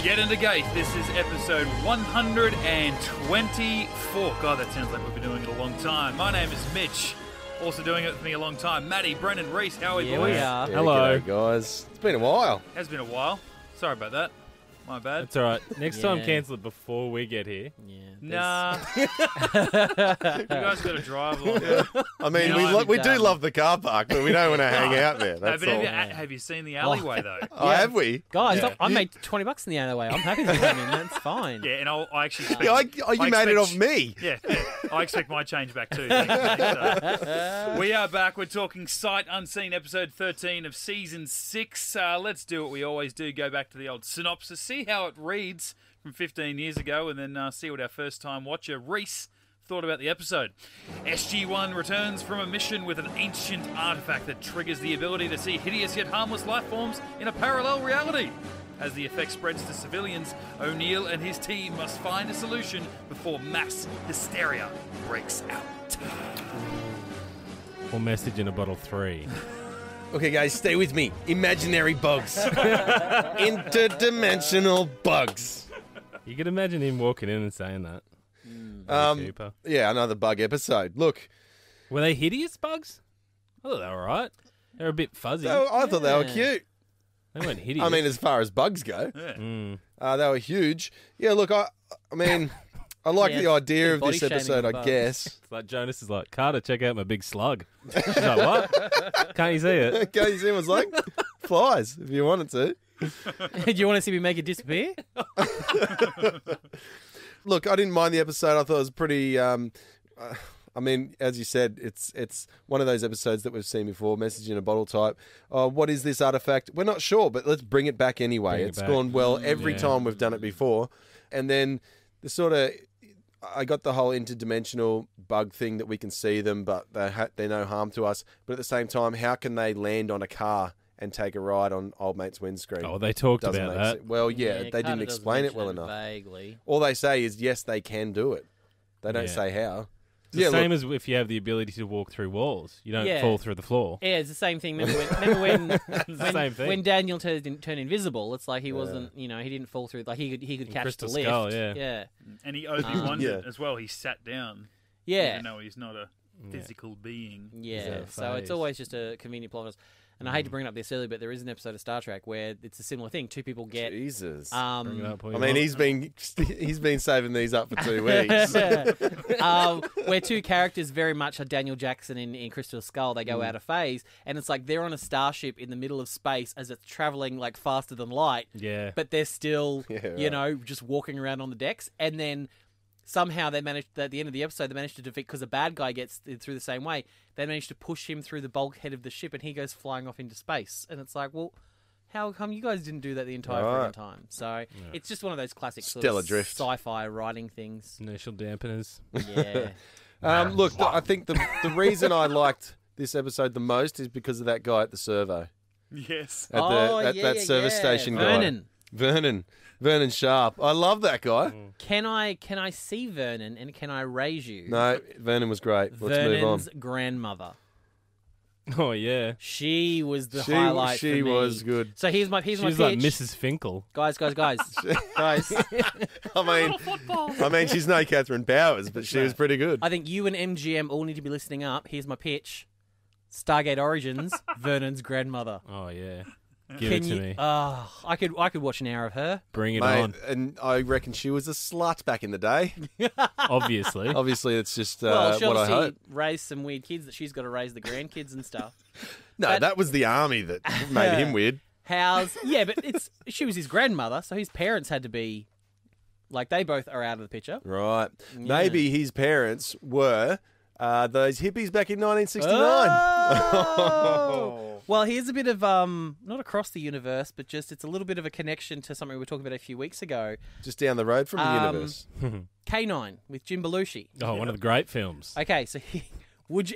Get Into Geek. This is episode 124. God, that sounds like we've been doing it a long time. My name is Mitch. Also doing it with me a long time, Matty, Brennan, Rhys. How are you boys? We are. Yeah, Hello. g'day, guys. It's been a while. Has been a while. Sorry about that. My bad. That's all right. Next time, Yeah. cancel it before we get here. Yeah. Nah. You guys got to drive along. I mean, No, we do love the car park, but we don't want to hang out there. No, That's but all. have you seen the alleyway, though? Oh, have we? Guys, Yeah. I made $20 in the other way. I'm happy to come in. That's fine. Yeah, and I actually expect, Yeah, you made it expect- off me. Yeah, I expect my change back too. Thanks, mate. So, we are back. We're talking Sight Unseen, episode 13 of season 6. Let's do what we always do. Go back to the old synopsis, see how it reads from 15 years ago, and then see what our first-time watcher, Rhys, thought about the episode. SG-1 returns from a mission with an ancient artifact that triggers the ability to see hideous yet harmless life forms in a parallel reality. As the effect spreads to civilians, O'Neill and his team must find a solution before mass hysteria breaks out. Or message in a bottle 3. Okay, guys, stay with me. Imaginary bugs. Interdimensional bugs. You could imagine him walking in and saying that. Keeper. Yeah, another bug episode. Look, Were they hideous bugs? I thought they were alright. They were a bit fuzzy. I thought they were Yeah. cute. They weren't hideous. I mean, as far as bugs go, Yeah. they were huge. Yeah, look, I mean, I like Yeah, the idea of body this shaming episode, the I bugs. guess. It's like Jonas is like, Carter, check out my big slug. She's like, what? Can't you see it? Casey Sim was like, flies, if you wanted to. Do you want to see me make it disappear? Look, I didn't mind the episode. I thought it was pretty. I mean, as you said, it's one of those episodes that we've seen before. Message in a bottle type. What is this artifact? We're not sure, but let's bring it back anyway. Bring it It's back. gone well every Yeah. time we've done it before. And then the sort of, I got the whole interdimensional bug thing that we can see them, but they're no harm to us. But at the same time, how can they land on a car and take a ride on old mate's windscreen? Oh, they talked Doesn't about make that. sense. Well, yeah, they Carter didn't does explain it mention well enough. Vaguely. All they say is, yes, they can do it. They don't Yeah. say how. It's the same as if you have the ability to walk through walls. You don't Yeah. fall through the floor. Yeah, it's the same thing. Remember when same thing. when Daniel turned invisible? It's like he wasn't, he didn't fall through. Like he could catch Crystal the lift. Skull, yeah. yeah, And he Obi-Wan Yeah. as well. He sat down. yeah. Even though he's not a physical being. Yeah, that so it's phase? always just a convenient plot. And I hate to bring it up this early, but there is an episode of Star Trek where it's a similar thing. Two people get... Jesus. Bring it up, I mean, he's been saving these up for 2 weeks. where two characters very much are Daniel Jackson in Crystal Skull. They go out of phase, and it's like they're on a starship in the middle of space as it's traveling like faster than light, Yeah. but they're still, Yeah, right. just walking around on the decks. And then somehow they managed, at the end of the episode, they managed to defeat, because a bad guy gets through the same way, they managed to push him through the bulkhead of the ship, and he goes flying off into space. And it's like, well, how come you guys didn't do that the entire Right. freaking time? So it's just one of those classic sort Stellar of drift. sci-fi writing things. Inertial dampeners. Yeah. Look, I think the reason I liked this episode the most is because of that guy at the servo. Yes. At that service station guy. Vernon Sharp. I love that guy. Can I see Vernon, and can I raise you? No, Vernon was great. Let's Vernon's move on. grandmother. Oh, yeah. She was the highlight for me. She was good. So here's my pitch. She was like Mrs. Finkel. Guys. Guys. I mean, she's no Catherine Powers, but she was pretty good. I think you and MGM all need to be listening up. Here's my pitch. Stargate Origins, Vernon's grandmother. Oh, yeah. Give it to me. I could watch an hour of her. Bring it Mate, on. and I reckon she was a slut back in the day. Obviously. Obviously, it's just Well, she'll what I hope. raise some weird kids that she's got to raise the grandkids and stuff. No, But- that was the army that made him weird. Yeah, but she was his grandmother, so his parents had to be like, they both are out of the picture. Right. Maybe his parents were those hippies back in 1969. Oh! Well, here's a bit of not across the universe, but just it's a little bit of a connection to something we were talking about a few weeks ago. Just down the road from the universe. K9 with Jim Belushi. Oh, one of the great films. Okay, so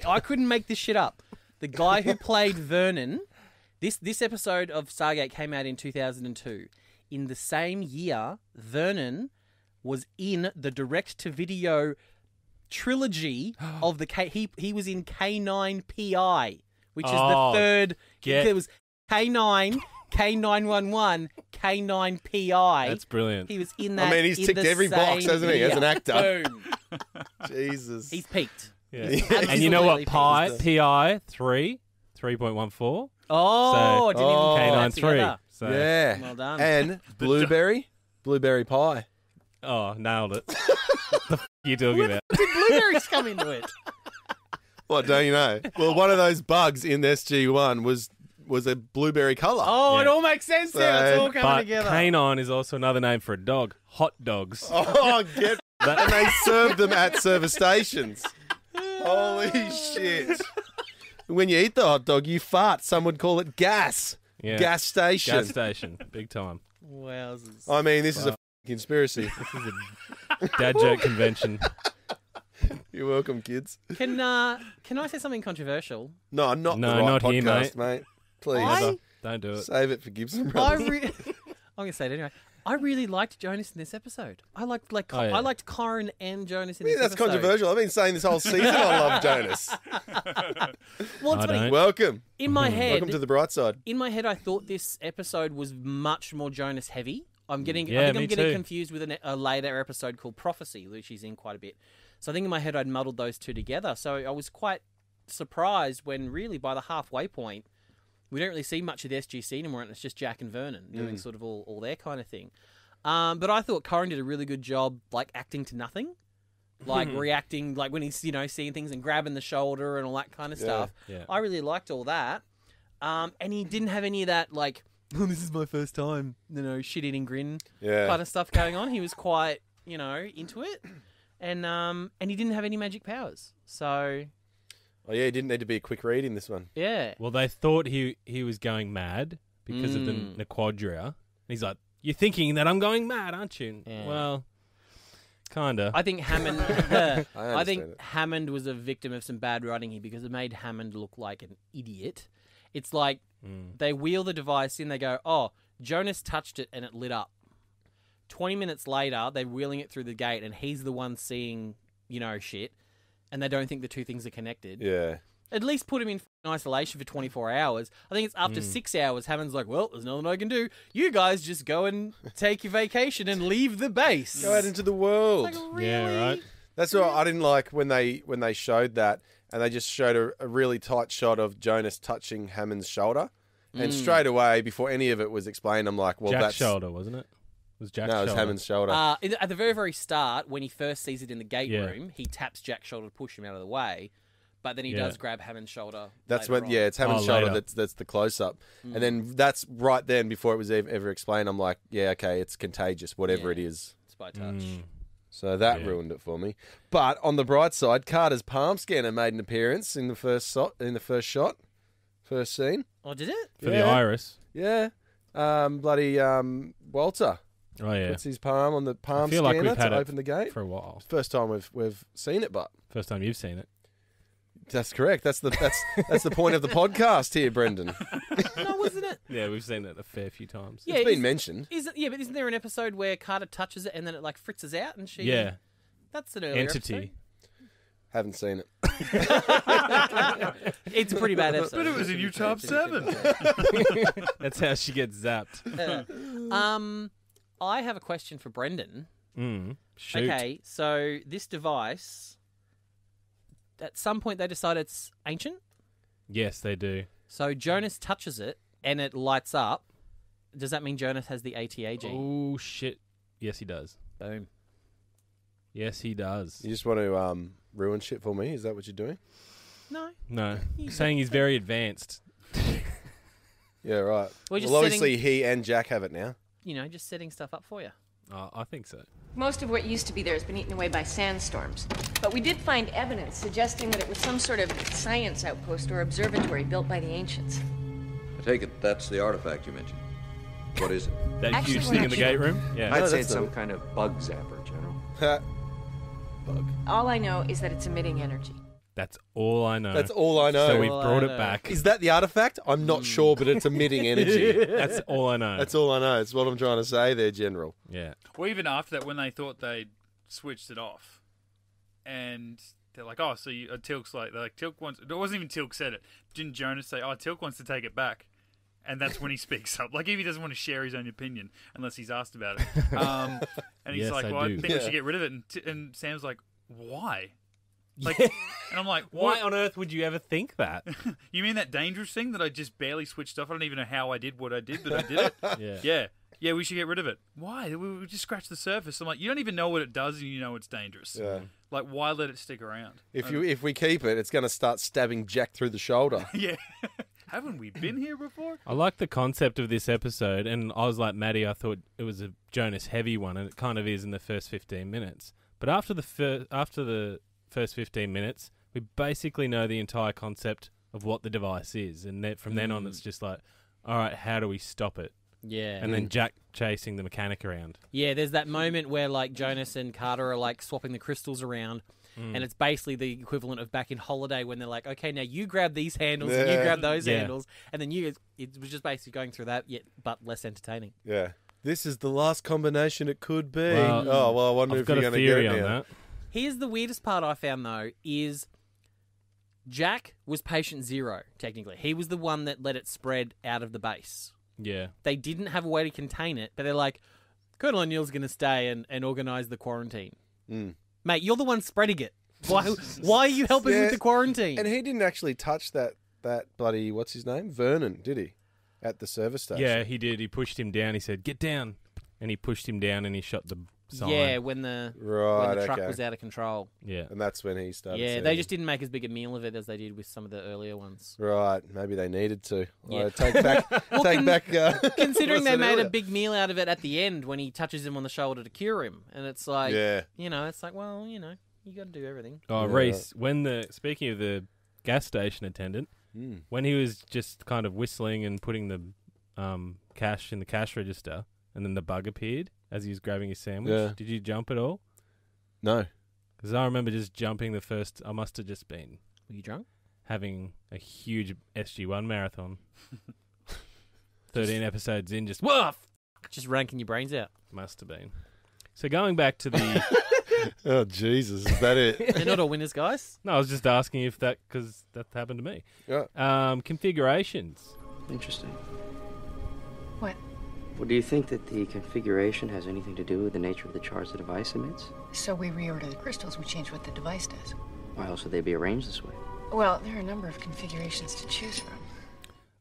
I couldn't make this shit up. The guy who played Vernon, this episode of Stargate came out in 2002. In the same year, Vernon was in the direct-to-video trilogy of the he was in K9 PI, which is the third. There was K9, K911, K9PI. That's brilliant. He was in that. I mean, he's in ticked the every box, same hasn't he, as an year. actor? Boom. Jesus. He's peaked. Yeah. He's And you know what? absolutely Pi 3.14. Oh, So- I didn't even put that K93. together. So, Yeah. Well done. And blueberry pie. Oh, nailed it. The f*** you talking about? Did blueberries come into it? What, don't you know? Well, one of those bugs in SG1 was a blueberry colour. Oh, Yeah. it all makes sense now. It's all coming But together. canine is also another name for a dog. Hot dogs. Oh, get... And they served them at service stations. Holy shit. When you eat the hot dog, you fart. Some would call it gas. Yeah. Gas station. Gas station. Big time. Wowzers. I mean, this is a conspiracy. Dad joke convention. You're welcome, kids. Can I say something controversial? No, not No, the right not here, podcast, mate. Please. I- Don't do it. Save it for Gibson I'm Brothers. going to say it anyway. I really liked Jonas in this episode. I liked Oh, yeah. I liked Corin and Jonas in I mean, this that's episode. controversial. I've been saying this whole season I love Jonas. Well, it's I funny. don't. Welcome. In my head, Welcome to the bright side. in my head, I thought this episode was much more Jonas heavy. I'm getting, Yeah, I think me I'm getting too. confused with a later episode called Prophecy, which he's in quite a bit. So I think in my head I'd muddled those two together. So I was quite surprised when really by the halfway point, we don't really see much of the SGC anymore, and it's just Jack and Vernon doing sort of all their kind of thing. But I thought Corin did a really good job, like acting to nothing, like reacting, like when he's seeing things and grabbing the shoulder and all that kind of stuff. Yeah. I really liked all that, and he didn't have any of that like, oh, this is my first time, shit-eating grin Yeah. kind of stuff going on. He was quite, into it, and he didn't have any magic powers. So Oh, yeah, he didn't need to be a quick read in this one. yeah, Well, they thought he was going mad because of the Quadria. He's like, you're thinking that I'm going mad, aren't you? Yeah. Well, kinda. I think Hammond. I I think understand it. Hammond was a victim of some bad writing here because it made Hammond look like an idiot. It's like they wheel the device in, they go, oh, Jonas touched it and it lit up. 20 minutes later, they're wheeling it through the gate and he's the one seeing, shit, and they don't think the two things are connected. Yeah. At least put him in isolation for 24 hours. I think it's after 6 hours, Hammond's like, well, there's nothing I can do. You guys just go and take your vacation and leave the base. Go out into the world. Like, really? Yeah, right. That's what I didn't like when they showed that, and they just showed a really tight shot of Jonas touching Hammond's shoulder, and straight away before any of it was explained, I'm like, well, Jack's that's shoulder, wasn't it? It was Jack's no, it shoulder. was Hammond's shoulder. At the very, very start, when he first sees it in the gate Yeah. room, he taps Jack's shoulder to push him out of the way, but then he Yeah. does grab Hammond's shoulder. That's later when, on. yeah, it's Hammond's Oh, shoulder. later. That's the close up, and then that's right then before it was ever explained. I'm like, yeah, okay, it's contagious, whatever it Yeah. is. It's by touch. So that Yeah. ruined it for me. But on the bright side, Carter's palm scanner made an appearance in the first first scene. Oh, did it? For the Yeah. iris. Yeah, Walter Oh, yeah. puts his palm on the palm I feel like scanner we've had to it open the gate. for a while. First time we've seen it, but First time you've seen it. that's correct. That's the point of the podcast here, Brendan. No, wasn't it? Yeah, we've seen it a fair few times. Yeah, It's been is- mentioned. but isn't there an episode where Carter touches it and then it like fritzes out and she? Yeah. That's an earlier Entity. Haven't seen it. episode. It's a pretty bad episode. But it was in Utah 7. That's how she gets zapped. I have a question for Brendan. Shoot. Okay, so this device, at some point they decide it's ancient. Yes, they do. So Jonas touches it and it lights up. Does that mean Jonas has the ATA gene? Oh, shit. Yes, he does. Boom. Yes, he does. You just want to ruin shit for me? Is that what you're doing? No. No. Saying he's very advanced. Yeah, right. We're just Well, obviously he and Jack have it now. Just setting stuff up for you. Oh, I think so. Most of what used to be there has been eaten away by sandstorms. But we did find evidence suggesting that it was some sort of science outpost or observatory built by the ancients. I take it that's the artifact you mentioned. What is it? That Actually, huge we're thing not in the sure. gate room? Yeah. No, I'd say that's it's some not- kind of bug zapper, General. Bug. All I know is that it's emitting energy. That's all I know. That's all I know. So we've All I brought it know. back. Is that the artifact? I'm not sure, but it's emitting energy. That's all I know. That's all I know. It's what I'm trying to say there, General. Yeah. Well, even after that, when they thought they'd switched it off, and they're like, "Oh, so Tilk's like, they're like Tilk wants." It wasn't even Tilk said it. Didn't Jonas say, "Oh, Tilk wants to take it back," And that's when he speaks up. Like, if he doesn't want to share his own opinion unless he's asked about it. And he's Yes, like, I well, I do. think we should get rid of it. And Sam's like, why? Like, and I'm like, Why what? on earth would you ever think that? You mean that dangerous thing that I just barely switched off? I don't even know how I did what I did, but I did it. Yeah, we should get rid of it. Why? We just scratched the surface. I'm like, you don't even know what it does, and you know it's dangerous. Yeah. Like, why let it stick around? If we keep it, it's going to start stabbing Jack through the shoulder. Yeah. Haven't we been here before? I like the concept of this episode, and I was like Maddie, I thought it was a Jonas heavy one, and it kind of is in the first 15 minutes. But after the first 15 minutes, we basically know the entire concept of what the device is, and from then on, it's just like, all right, how do we stop it? Yeah. And then Jack chasing the mechanic around. Yeah, there's that moment where like Jonas and Carter are like swapping the crystals around, and it's basically the equivalent of back in Holiday when they're like, okay, now you grab these handles and you grab those handles, and then it was just basically going through that, but less entertaining. Yeah. This is the last combination it could be. Well, I wonder I've if got you're a going to get theory it on now. that. Here's the weirdest part I found though is Jack was patient zero, technically. He was the one that let it spread out of the base. Yeah. They didn't have a way to contain it, but they're like, Colonel O'Neill's going to stay and organise the quarantine. Mate, you're the one spreading it. Why are you helping with the quarantine? And he didn't actually touch that bloody, what's his name? Vernon, did he? At the service station. Yeah, he did. He pushed him down. He said, get down. And he pushed him down and he shot the sign. Yeah, when the truck was out of control. Yeah. And that's when he started Yeah, seeing they it. just didn't make as big a meal of it as they did with some of the earlier ones. Right, maybe they needed to. Yeah. Take back. Considering what I they said made a earlier. big meal out of it at the end when he touches him on the shoulder to cure him. And it's like, Yeah. it's like, well, you got to do everything. Oh, Yeah. Rhys, speaking of the gas station attendant, when he was just kind of whistling and putting the cash in the cash register, and then the bug appeared as he was grabbing his sandwich. Yeah. Did you jump at all? No. Because I remember just jumping the first. I must have just been Were you drunk? having a huge SG1 marathon. 13 episodes in, just woof. Just ranking your brains out. Must have been. So going back to the. Oh, Jesus. Is that it? They're not all winners, guys. No, I was just asking if that, because that happened to me. Yeah. Configurations. Interesting. What? Well, do you think that the configuration has anything to do with the nature of the charge the device emits? So we reorder the crystals, we change what the device does. Why else would they be arranged this way? Well, there are a number of configurations to choose from.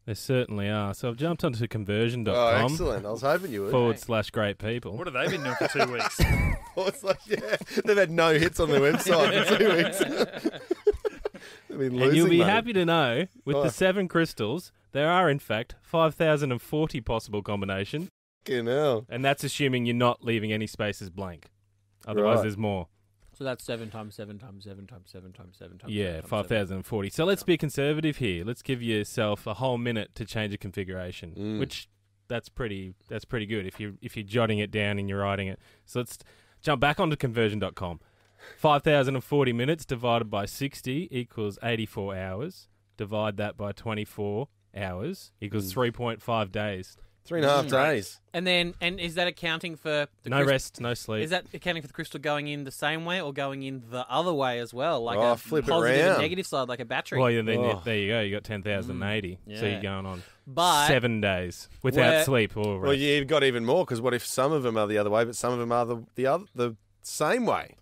There certainly are. So I've jumped onto conversion.com. Oh, excellent. I was hoping you would. /great people. What have they been doing for 2 weeks? Oh, it's like, yeah, they've had no hits on their website for 2 weeks. They've been And you'll losing be money. happy to know, with the 7 crystals, there are in fact 5,040 possible combinations, Fucking hell. and that's assuming you're not leaving any spaces blank. Otherwise, Right. there's more. So that's 7 times 7 times 7 times 7 times 7 times Yeah, 5,040. So let's be conservative here. Let's give yourself a whole minute to change a configuration, which that's pretty good if you're jotting it down and you're writing it. So let's jump back onto conversion.com. 5,040 minutes divided by 60 equals 84 hours. Divide that by 24 hours equals 3.5 days. 3.5 days. And is that accounting for the No rest, no sleep. Is that accounting for the crystal going in the same way or going in the other way as well? Like Oh, a flip it positive and round. negative side, like a battery. Well, yeah, then Oh. there you go. You got 10,080. So Yeah. you're going on But 7 days without where- sleep or rest. Well, you've got even more, because what if some of them are the other way, but some of them are the same way?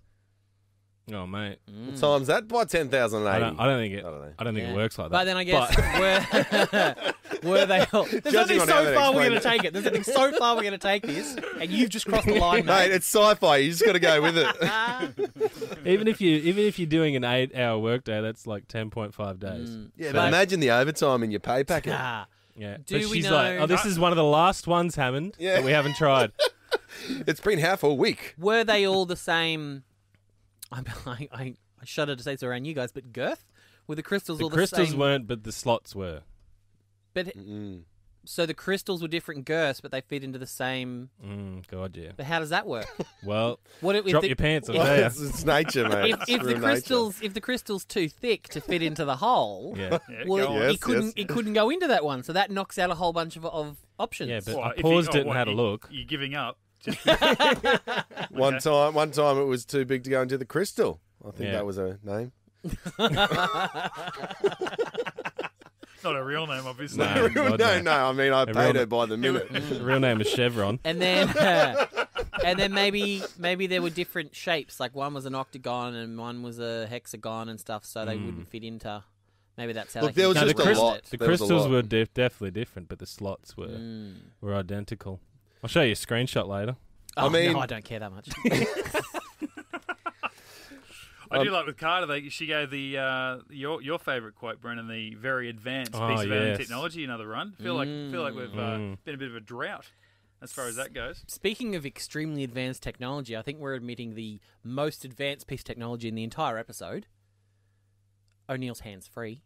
Oh, mate. Times that by 10,080. I don't think it. I don't know. I don't think Yeah. it works like that. But then I guess were they all... There's Judging only on how so they far we're going to explain take it. There's only so far we're going to take this, and you've just crossed the line, Mate, mate. it's sci-fi. You just got to go with it. even if you're doing an 8-hour workday, that's like 10.5 days. Yeah, But- but imagine the overtime in your pay packet. Ah. Yeah. Do but we she's like, know- oh, this is one of the last ones, Hammond, Yeah. that we haven't tried. It's been half a week. Were they all the same? I shudder to say so around you guys, but girth? Were the crystals The all the crystals same? weren't, but the slots were. But so the crystals were different girths, but they fit into the same. God, yeah. But how does that work? Well, What if drop the, your pants, I'll if- tell ya. It's nature, mate. If It's the real crystals, if the crystal's too thick to fit into the hole, Yeah. Yeah, well, go on. Yes, it couldn't. yes. It couldn't go into that one, so that knocks out a whole bunch of options. Yeah, but Well, I if you- paused it and what, had a look. You're giving up. Just, nature. One time it was too big to go into the crystal. I think Yeah. that was a name. Not a real name, obviously. No. God, no. no. I mean, I paid her by the minute. The real name is Chevron. And then, maybe there were different shapes. Like one was an octagon and one was a hexagon and stuff, so they wouldn't fit into. Maybe that's how. Look, they there was could just release a lot. it. The There was a crystals lot. were definitely different, but the slots were identical. I'll show you a screenshot later. Oh, I mean- no, I don't care that much. I do like with Carter. She gave the your favourite quote, Brennan, the very advanced piece of alien technology. Another run. Feel like we've been a bit of a drought as far as that goes. Speaking of extremely advanced technology, I think we're admitting the most advanced piece of technology in the entire episode. O'Neill's hands-free.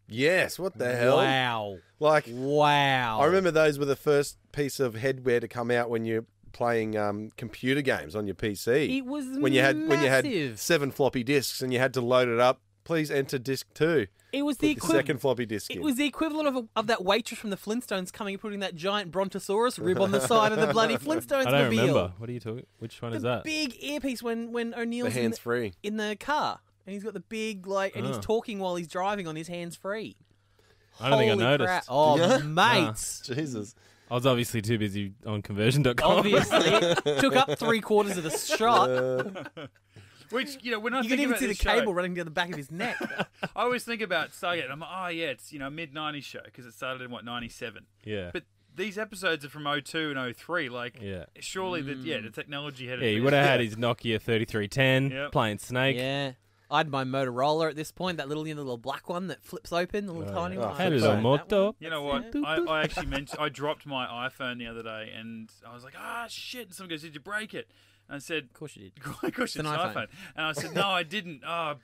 Yes, what the hell? Wow. Like, Wow. I remember those were the first piece of headwear to come out when you're playing computer games on your PC. It was when you had massive. 7 floppy disks and you had to load it up. Please enter disc 2. It was Put the the equivalent. second floppy disk in. It was the equivalent of that waitress from the Flintstones coming and putting that giant Brontosaurus rib on the side of the bloody Flintstones I don't mobile. remember. What are you talking? Which one is The that? big earpiece when the O'Neill's hands free. in the car. And he's got the big, and he's talking while he's driving on his hands-free. I don't think I Holy noticed. crap. Oh, Yeah? mates. Jesus. I was obviously too busy on conversion.com. Obviously. Took up 3/4 of the shot. Which, when I You think can even about see the this show, cable running down the back of his neck. I always think about Stargate. I'm like, it's a mid-90s show because it started in 97. Yeah. But these episodes are from 02 and 03. Like, surely the technology had. Yeah, he would have had his Nokia 3310 Yep. playing Snake. Yeah. I had my Motorola at this point, that little black one that flips open, the little tiny one. I Hello, flipped open that moto. one. You know what? I actually mentioned I dropped my iPhone the other day, and I was like, shit! And someone goes, "Did you break it?" And I said, Of course you did. "Of course, it's an iPhone." And I said, "No, I didn't. I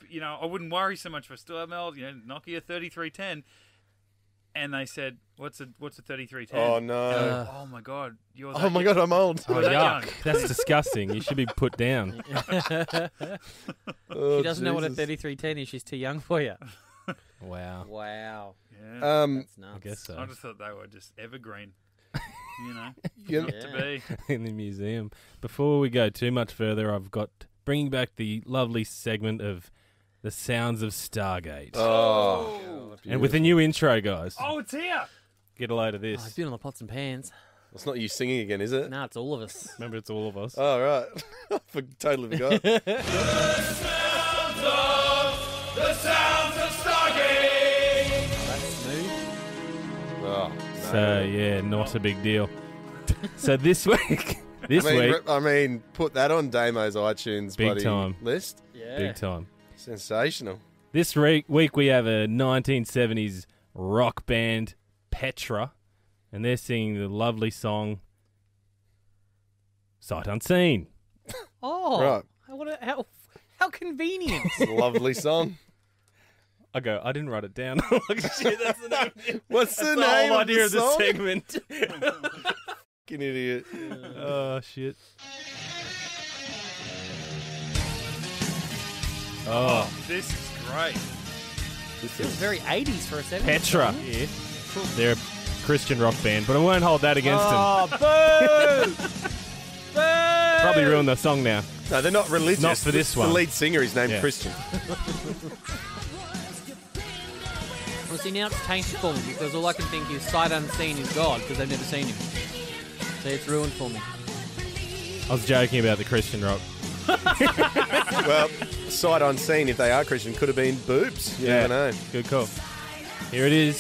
wouldn't worry so much if I still have my old, Nokia 3310." And they said, "What's a 3310?" Oh, no. Oh my god, you're. Oh, my God, I'm old. Oh, You're that yuck. young. That's disgusting. You should be put down. Oh, She doesn't know what a Jesus. 3310 is. She's too young for you. Wow. Wow. Yeah. That's nuts. I guess so. I just thought they were just evergreen. You- Not to be. In the museum. Before we go too much further, I've got bringing back the lovely segment of the sounds of Stargate. Oh. And with a new intro, guys. Oh, it's here. Get a load of Oh, this. he's been on the pots and pans. It's not you singing again, is it? Nah, it's all of us. Remember, it's all of us. Oh, right. Totally forgot. The sounds of Stargate. That's smooth. Oh, So, yeah, not a big deal. So this week, I mean, put that on Damo's iTunes Big bloody time. list. Yeah. big time. Sensational. This week we have a 1970s rock band, Petra, and they're singing the lovely song Sight Unseen. Oh. Right. How convenient. It's a lovely song. I didn't write it down. Like, shit, that's the name. What's the That's name whole of idea the of the song? segment. Fucking idiot. Oh, shit. Oh, This is great. Feels very 80s for a 70s. Petra. song. Yeah. They're a Christian rock band, but I won't hold that against them. Oh, boo! Boo! Probably ruined the song now. No, they're not religious. Not for this one. The lead singer is named Yeah. Christian. Well, see, now it's tainted for me because all I can think is sight unseen is God because they've never seen him. So it's ruined for me. I was joking about the Christian rock. Well, sight unseen, if they are Christian, could have been boobs. You never know. Good call. Here it is.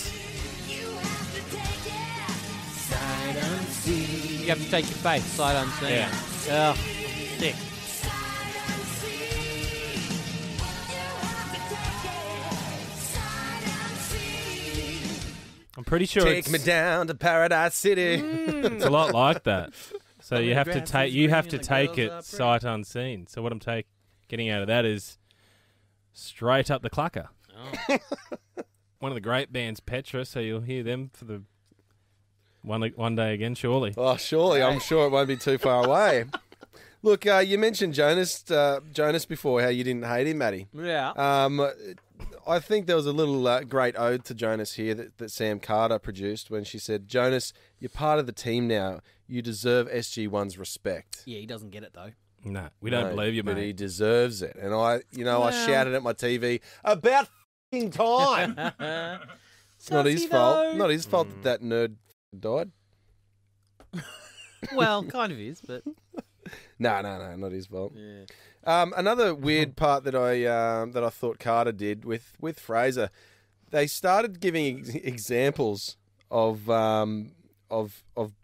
Sight unseen. You have to take your faith, sight unseen. Yeah. Oh, sick. I'm pretty sure Take it's, me down to Paradise City. it's a lot like that. So you have to grass take is you have green to and the take girls it are pretty. sight unseen. So what I'm getting out of that is straight up the clucker. Oh. One of the great bands, Petra. So you'll hear them for the one day again, surely. Oh, surely. I'm sure it won't be too far away. Look, you mentioned Jonas before, how you didn't hate him, Matty. Yeah. I think there was a little great ode to Jonas here that Sam Carter produced when she said, Jonas, you're part of the team now. You deserve SG1's respect. Yeah, he doesn't get it, though. No, we don't No, believe you, but mate. he deserves it. And I Well. shouted at my TV, about f***ing time. It's not his fault. Tuxedo. Not his fault that nerd died. Well, kind of is, but No, not his fault. yeah. Another weird part that I thought Carter did with Fraser, they started giving examples of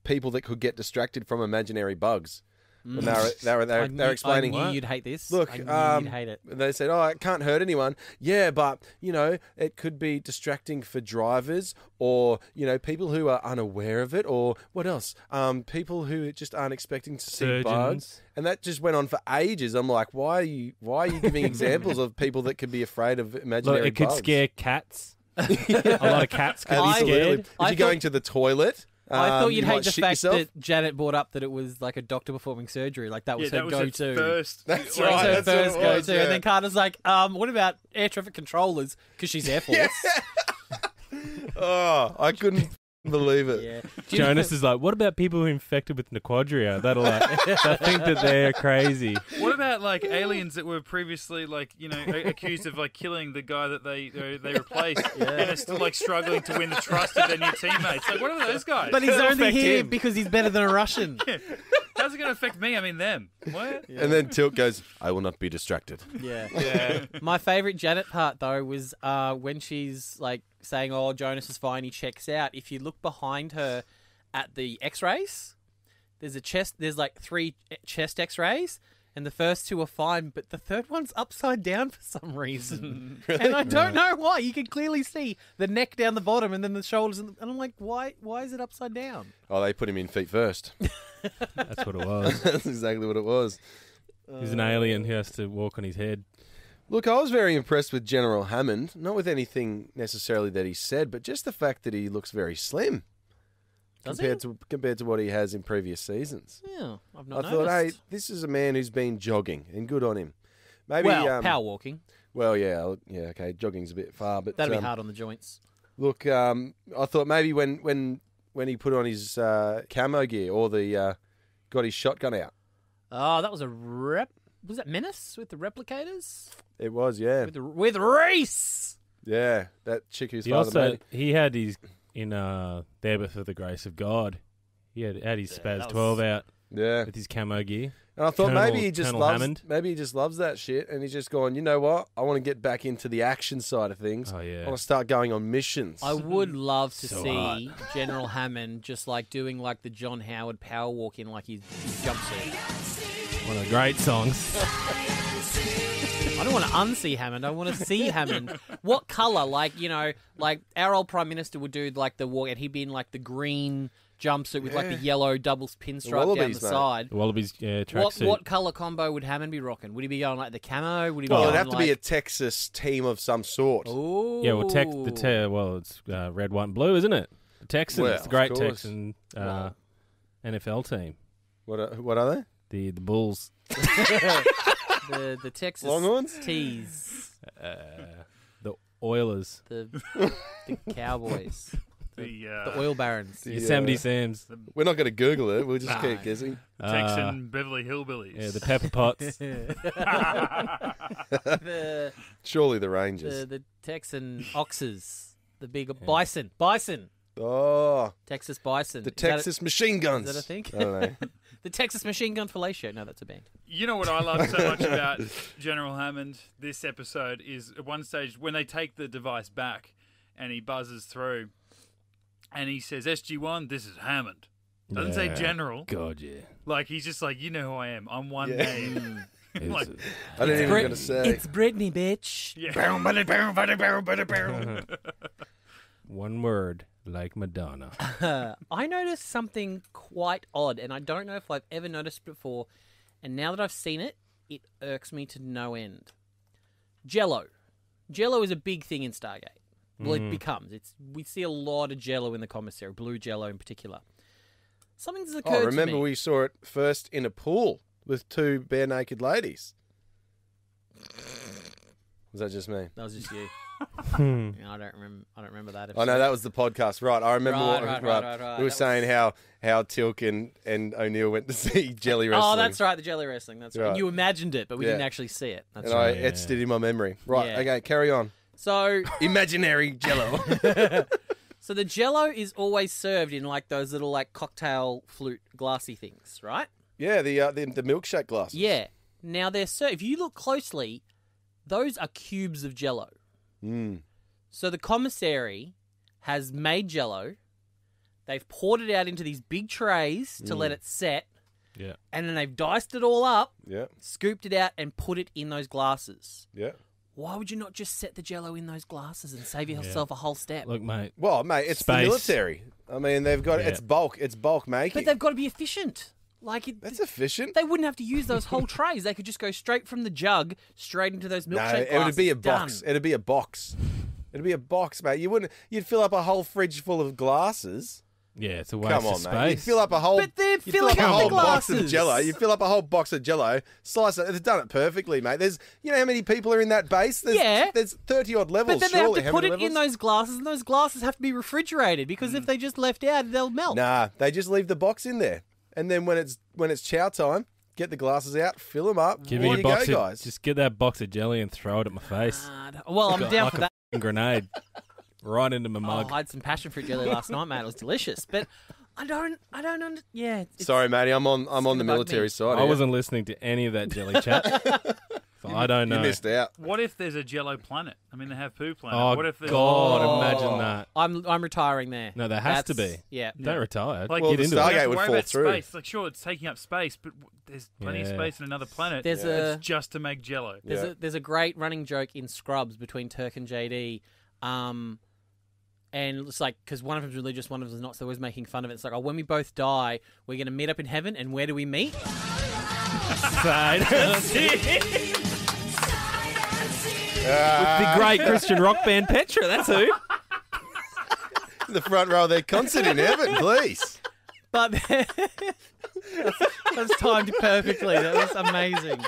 people that could get distracted from imaginary bugs. When they were explaining. I knew you'd hate this. Look, I knew you'd hate it. They said, "Oh, it can't hurt anyone." Yeah, but it could be distracting for drivers, or people who are unaware of it, or what else? People who just aren't expecting to see Surgeons. bugs, and that just went on for ages. I'm like, why are you giving examples of people that could be afraid of imaginary Look, it could bugs? scare cats. A lot of cats could be Absolutely. scared. If I you're going to the toilet. I thought you'd you hate might the shit fact yourself. that Janet brought up that it was like a doctor performing surgery. Like that was Yeah, her that was go-to. her first. That's Like, right. her That's what first it was, go-to. yeah. And then Carter's like, what about air traffic controllers? Because she's Air Force. Oh, I couldn't believe it. Yeah. Jonas is like, what about people who are infected with Nequadria? That'll that think that they're crazy. What about like aliens that were previously accused of killing the guy that they replaced, and are still struggling to win the trust of their new teammates? Like, what are those guys? But he's It'll only affect here him. because he's better than a Russian. How's it going to affect me? I mean them. What? And then Tilt goes, "I will not be distracted." Yeah. My favourite Janet part, though, was when she's saying, "Oh, Jonas is fine, he checks out." If you look behind her at the X-rays, there's a chest. There's 3 chest X-rays, and the first 2 are fine, but the third one's upside down for some reason, and I don't know why. You can clearly see the neck down the bottom, and then the shoulders, and I'm like, why? Why is it upside down? Oh, they put him in feet first. That's what it was. That's exactly what it was. He's an alien who has to walk on his head. Look, I was very impressed with General Hammond. Not with anything necessarily that he said, but just the fact that he looks very slim compared to what he has in previous seasons. Yeah, I've not I noticed. thought, hey, this is a man who's been jogging, and good on him. Maybe power walking. Well, yeah, okay, jogging's a bit far, but That'd be hard on the joints. Look, I thought maybe when he put on his camo gear or got his shotgun out. Oh, that was was that Menace with the replicators? It was, yeah. With Rhys! Yeah, that chick who's He father also made it. he had his in There But For the Grace of God. He had his Spaz that 12 out Yeah. with his camo gear. And I thought Colonel- maybe he just Colonel loves Hammond. maybe he just loves that shit and he's just going, you know what? I want to get back into the action side of things. Oh, yeah. I want to start going on missions. I would love to So see General Hammond just doing the John Howard power walk in his jumpsuit. One of the great songs. I don't want to unsee Hammond. I want to see Hammond. What colour? Our old Prime Minister would do the walk, and he'd be in the green jumpsuit with the yellow double pinstripe down the Wallabies, mate. side. The Wallabies tracksuit. What colour combo would Hammond be rocking? Would he be going the camo? Would he be Well, going it'd have to be a Texas team of some sort. Ooh. Yeah, well, it's red, white, and blue, isn't it? The Texans, Well, the great of course. Texan NFL team. What are they? The Bulls. the Texas Longhorns? Tees. The Oilers. The Cowboys. The The Oil Barons. Yosemite Sam's. We're not going to Google it. We'll just keep guessing. Texan Beverly Hillbillies. Yeah, the Pepper Potts. the Surely the Rangers. the Texan Oxes. The big Bison. Oh, Texas Bison. the Is that Texas Machine Guns. Is that a thing? I don't know. The Texas Machine Gun Fellatio. No, that's a band. You know what I love so much about General Hammond this episode is at one stage when they take the device back and he buzzes through and he says, SG-1, this is Hammond. Doesn't say General. God, yeah. He's just you know who I am. I'm one name. I didn't even going to say. It's Britney, bitch. Yeah. One word, like Madonna. I noticed something quite odd, and I don't know if I've ever noticed it before. And now that I've seen it, it irks me to no end. Jello. Jello is a big thing in Stargate. Well, it becomes. We see a lot of Jello in the commissary, blue Jello in particular. Something's occurred to me. Remember we saw it first in a pool with 2 bare naked ladies. Was that just me? That was just you. Yeah, I don't remember that. Oh no, that was the podcast. Right, I remember. Right. We were saying how Tilk and O'Neill went to see jelly wrestling. Oh, that's right, the jelly wrestling. That's right. Right. You imagined it, but we Yeah. didn't actually see it. That's And right. I etched it in my memory. Right, Yeah. okay, carry on. So Imaginary jello. So the Jello is always served in like those little like cocktail flute glassy things, right? Yeah, the milkshake glasses. Yeah. Now they're served. If you look closely, those are cubes of Jello. Mm. So the commissary has made Jello. They've poured it out into these big trays to let it set. Yeah. And then they've diced it all up, Yeah. scooped it out, and put it in those glasses. Yeah. Why would you not just set the Jello in those glasses and save yourself a whole step? Look, mate. Well, mate, it's the Space. military. I mean, they've got it's bulk making. But they've got to be efficient. That's efficient. They wouldn't have to use those whole trays. They could just go straight from the jug straight into those milkshake glasses. it would be a box. Done. It'd be a box. It'd be a box, mate. You'd fill up a whole fridge full of glasses. Yeah, it's a waste Come of on, space. mate. You'd fill up a whole. But they're you'd fill filling up a up the whole box of glasses. Jello. You fill up a whole box of Jello, slice it. It's done it perfectly, mate. There's, you know how many people are in that base? There's 30 odd levels. But then they surely. have to How put many it in levels? those glasses, and those glasses have to be refrigerated because if they just left out, they'll melt. Nah, they just leave the box in there, and then when it's chow time, get the glasses out, fill them up. Give There me a you box go, of, guys. just get that box of jelly and throw it at my face. Well, I'm down like for a that. f***ing grenade. Right into my Oh, mug. I had some passion fruit jelly last night, mate. It was delicious, but I don't. Yeah. it's- Sorry, matey. I'm on gonna the bug military me. side. I wasn't listening to any of that jelly chat. So I don't know. You missed out. What if there's a Jello planet? I mean, they have poo planet. Oh, What if there's God, imagine that. I'm retiring there. No, there has to That's- be. Yeah. Don't retire. Like, Well, Get the into Stargate it. You have to would worry fall about through. space. Like, sure, it's taking up space, but there's plenty of Yeah. space in another planet. There's It's just to make Jello. There's a great running joke in Scrubs between Turk and JD, and it's like because one of them's religious, one of them's not, so they're always making fun of it. It's like, oh, when we both die, we're going to meet up in heaven, and where do we meet? With the great Christian rock band Petra, that's who. The front row of their concert in heaven, please. But that's timed perfectly. That was amazing.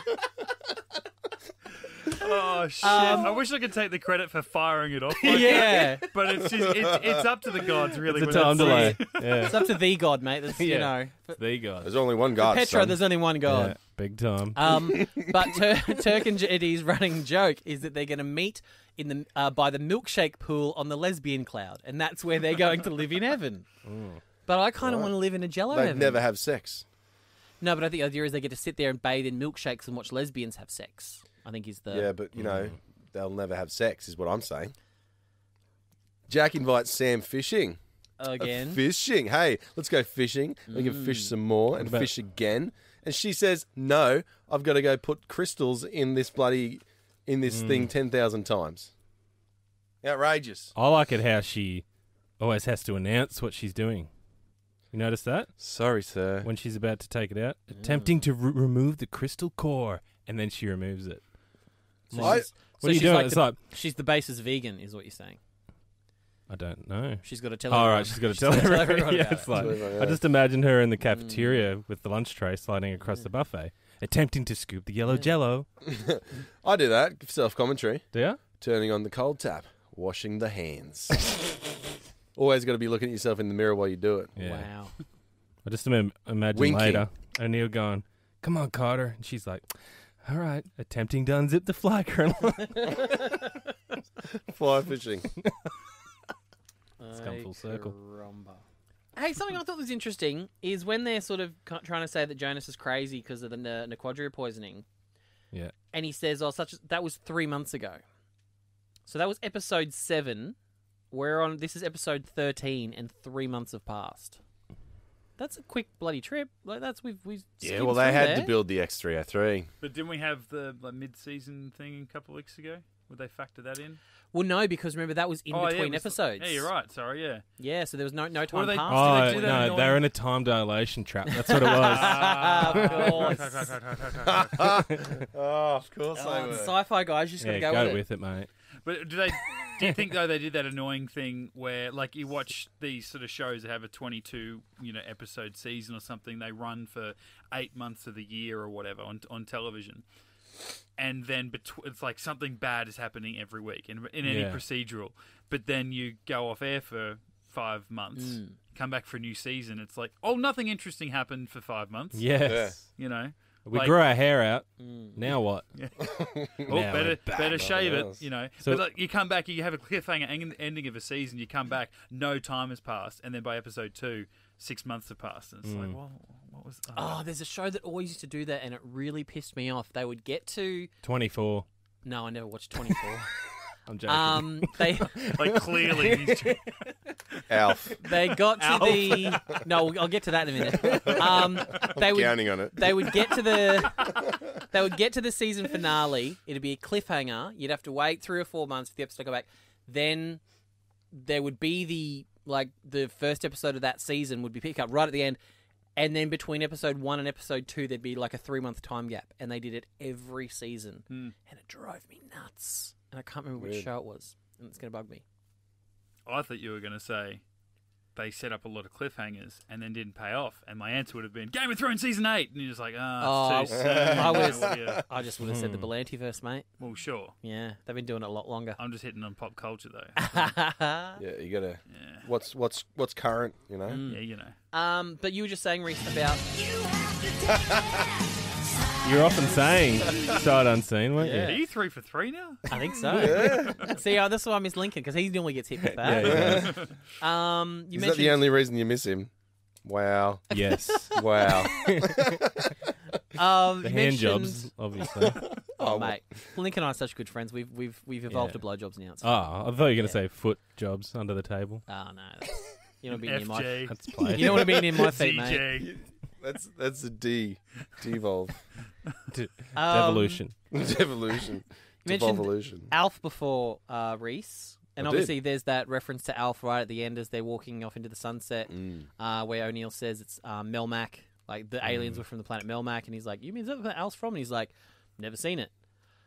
Oh shit! I wish I could take the credit for firing it off. Like Yeah. that, but it's up to the gods, really. It's a with that time delay. scene. Yeah. It's up to the God, mate. That's, you Yeah. know. There you go. There's only one God. Petra, son. there's only one Yeah, God. big time. But Turk and JD's running joke is that they're going to meet in the by the milkshake pool on the lesbian cloud, and that's where they're going to live in heaven. But I kind of want to live in a Jello They'd heaven. never have sex. No, but I think the idea is they get to sit there and bathe in milkshakes and watch lesbians have sex. I think is the Yeah, but you know they'll never have sex, is what I'm saying. Jack invites Sam fishing. again. Fishing. Hey, let's go fishing. We can fish some more and about- fish again. And she says, "No, I've got to go put crystals in this thing 10,000 times." Outrageous. I like it how she always has to announce what she's doing. You notice that? Sorry, sir. When she's about to take it out? Attempting to remove the crystal core, and then she removes it. So I- she's- What are you she's doing? like It's the- like, she's the basis vegan, is what you're saying. I don't know. She's got to tell All everyone. right, she's got to She's tell gotta everyone. Yeah, about it's it. like, Yeah. I just imagine her in the cafeteria with the lunch tray sliding across the buffet, attempting to scoop the yellow jello. I do that. Self-commentary. Do you? Turning on the cold tap. Washing the hands. Always got to be looking at yourself in the mirror while you do it. Yeah. Wow. I just imagine Winking. later O'Neill going, "Come on, Carter," and she's like, "All right," attempting to unzip the fly kernel. Fly fishing. It's come full circle. Hey, something I thought was interesting is when they're sort of trying to say that Jonas is crazy because of the Nequadria poisoning, Yeah. and he says, "Oh, that was 3 months ago." So that was episode 7. This is episode 13, and 3 months have passed. That's a quick bloody trip. Like we've Yeah, skimmed well, they through had there. to build the X303. But didn't we have the mid-season thing a couple of weeks ago? Would they factor that in? Well, no, because remember that was in Oh, yeah, between it was- episode. Yeah, you're right. Sorry, yeah. Yeah, so there was no time do they- passed. Oh, Oh, do that no, annoying- they're in a time dilation trap. That's what it was. Of course. Oh, of course The sci-fi guys just Yeah, gotta go with it. with it, mate. But do you think though they did that annoying thing where like you watch these sort of shows that have a 22 episode season or something, they run for 8 months of the year or whatever on television, and then it's like something bad is happening every week in any Yeah. procedural, but then you go off air for 5 months, come back for a new season, it's like, oh, nothing interesting happened for 5 months. Yes. You know, We Like- grew our hair out. Now what? Better shave it, else. you know. So- but like, you come back, you have a cliffhanger ending of a season, you come back, no time has passed, and then by episode 2, 6 months have passed. And it's like, well, what was... Oh, there's a show that always used to do that, and it really pissed me off. They would get to... 24. No, I never watched 24. I'm joking. They like, clearly... he's- Alf. they got to the... No, I'll get to that in a minute. They would Counting on it. They would get to the season finale. It'd be a cliffhanger. You'd have to wait 3 or 4 months for the episode to go back. Then there would be the first episode of that season would be picked up right at the end, and then between episode 1 and episode 2 there'd be like a 3-month time gap, and they did it every season, and it drove me nuts. And I can't remember which show it was, and it's gonna bug me. I thought you were going to say they set up a lot of cliffhangers and then didn't pay off, and my answer would have been Game of Thrones season 8, and you're just like, it's too soon. I just would have said the Belantiverse, mate. Well, sure. Yeah, they've been doing it a lot longer. I'm just hitting on pop culture though. Yeah, you gotta. What's current? You know. Yeah, you know. But you were just saying, Rhys, about You're often saying sight unseen, weren't Are you? you 3 for 3 now? I think so. See, that's why I miss Lincoln, because he normally gets hit with that. Yeah. You Is that mentioned the only reason you miss him? Wow. Yes. Wow. The hand jobs, obviously. Oh, mate, Lincoln and I are such good friends. We've evolved to blowjobs now. It's Oh, I thought you were going to say foot jobs under the table. Oh no, you don't be near my. FJ. That's play. You don't want to be near my feet, mate. ZJ. That's a D. Devolve. Devolution. Devolution. mentioned Devolution. Alf before Rhys, and I obviously there's that reference to Alf right at the end as they're walking off into the sunset, Mm. where O'Neill says it's Melmac, like the aliens were from the planet Melmac, and he's like, "You mean is that where Alf's from?" And he's like, "Never seen it."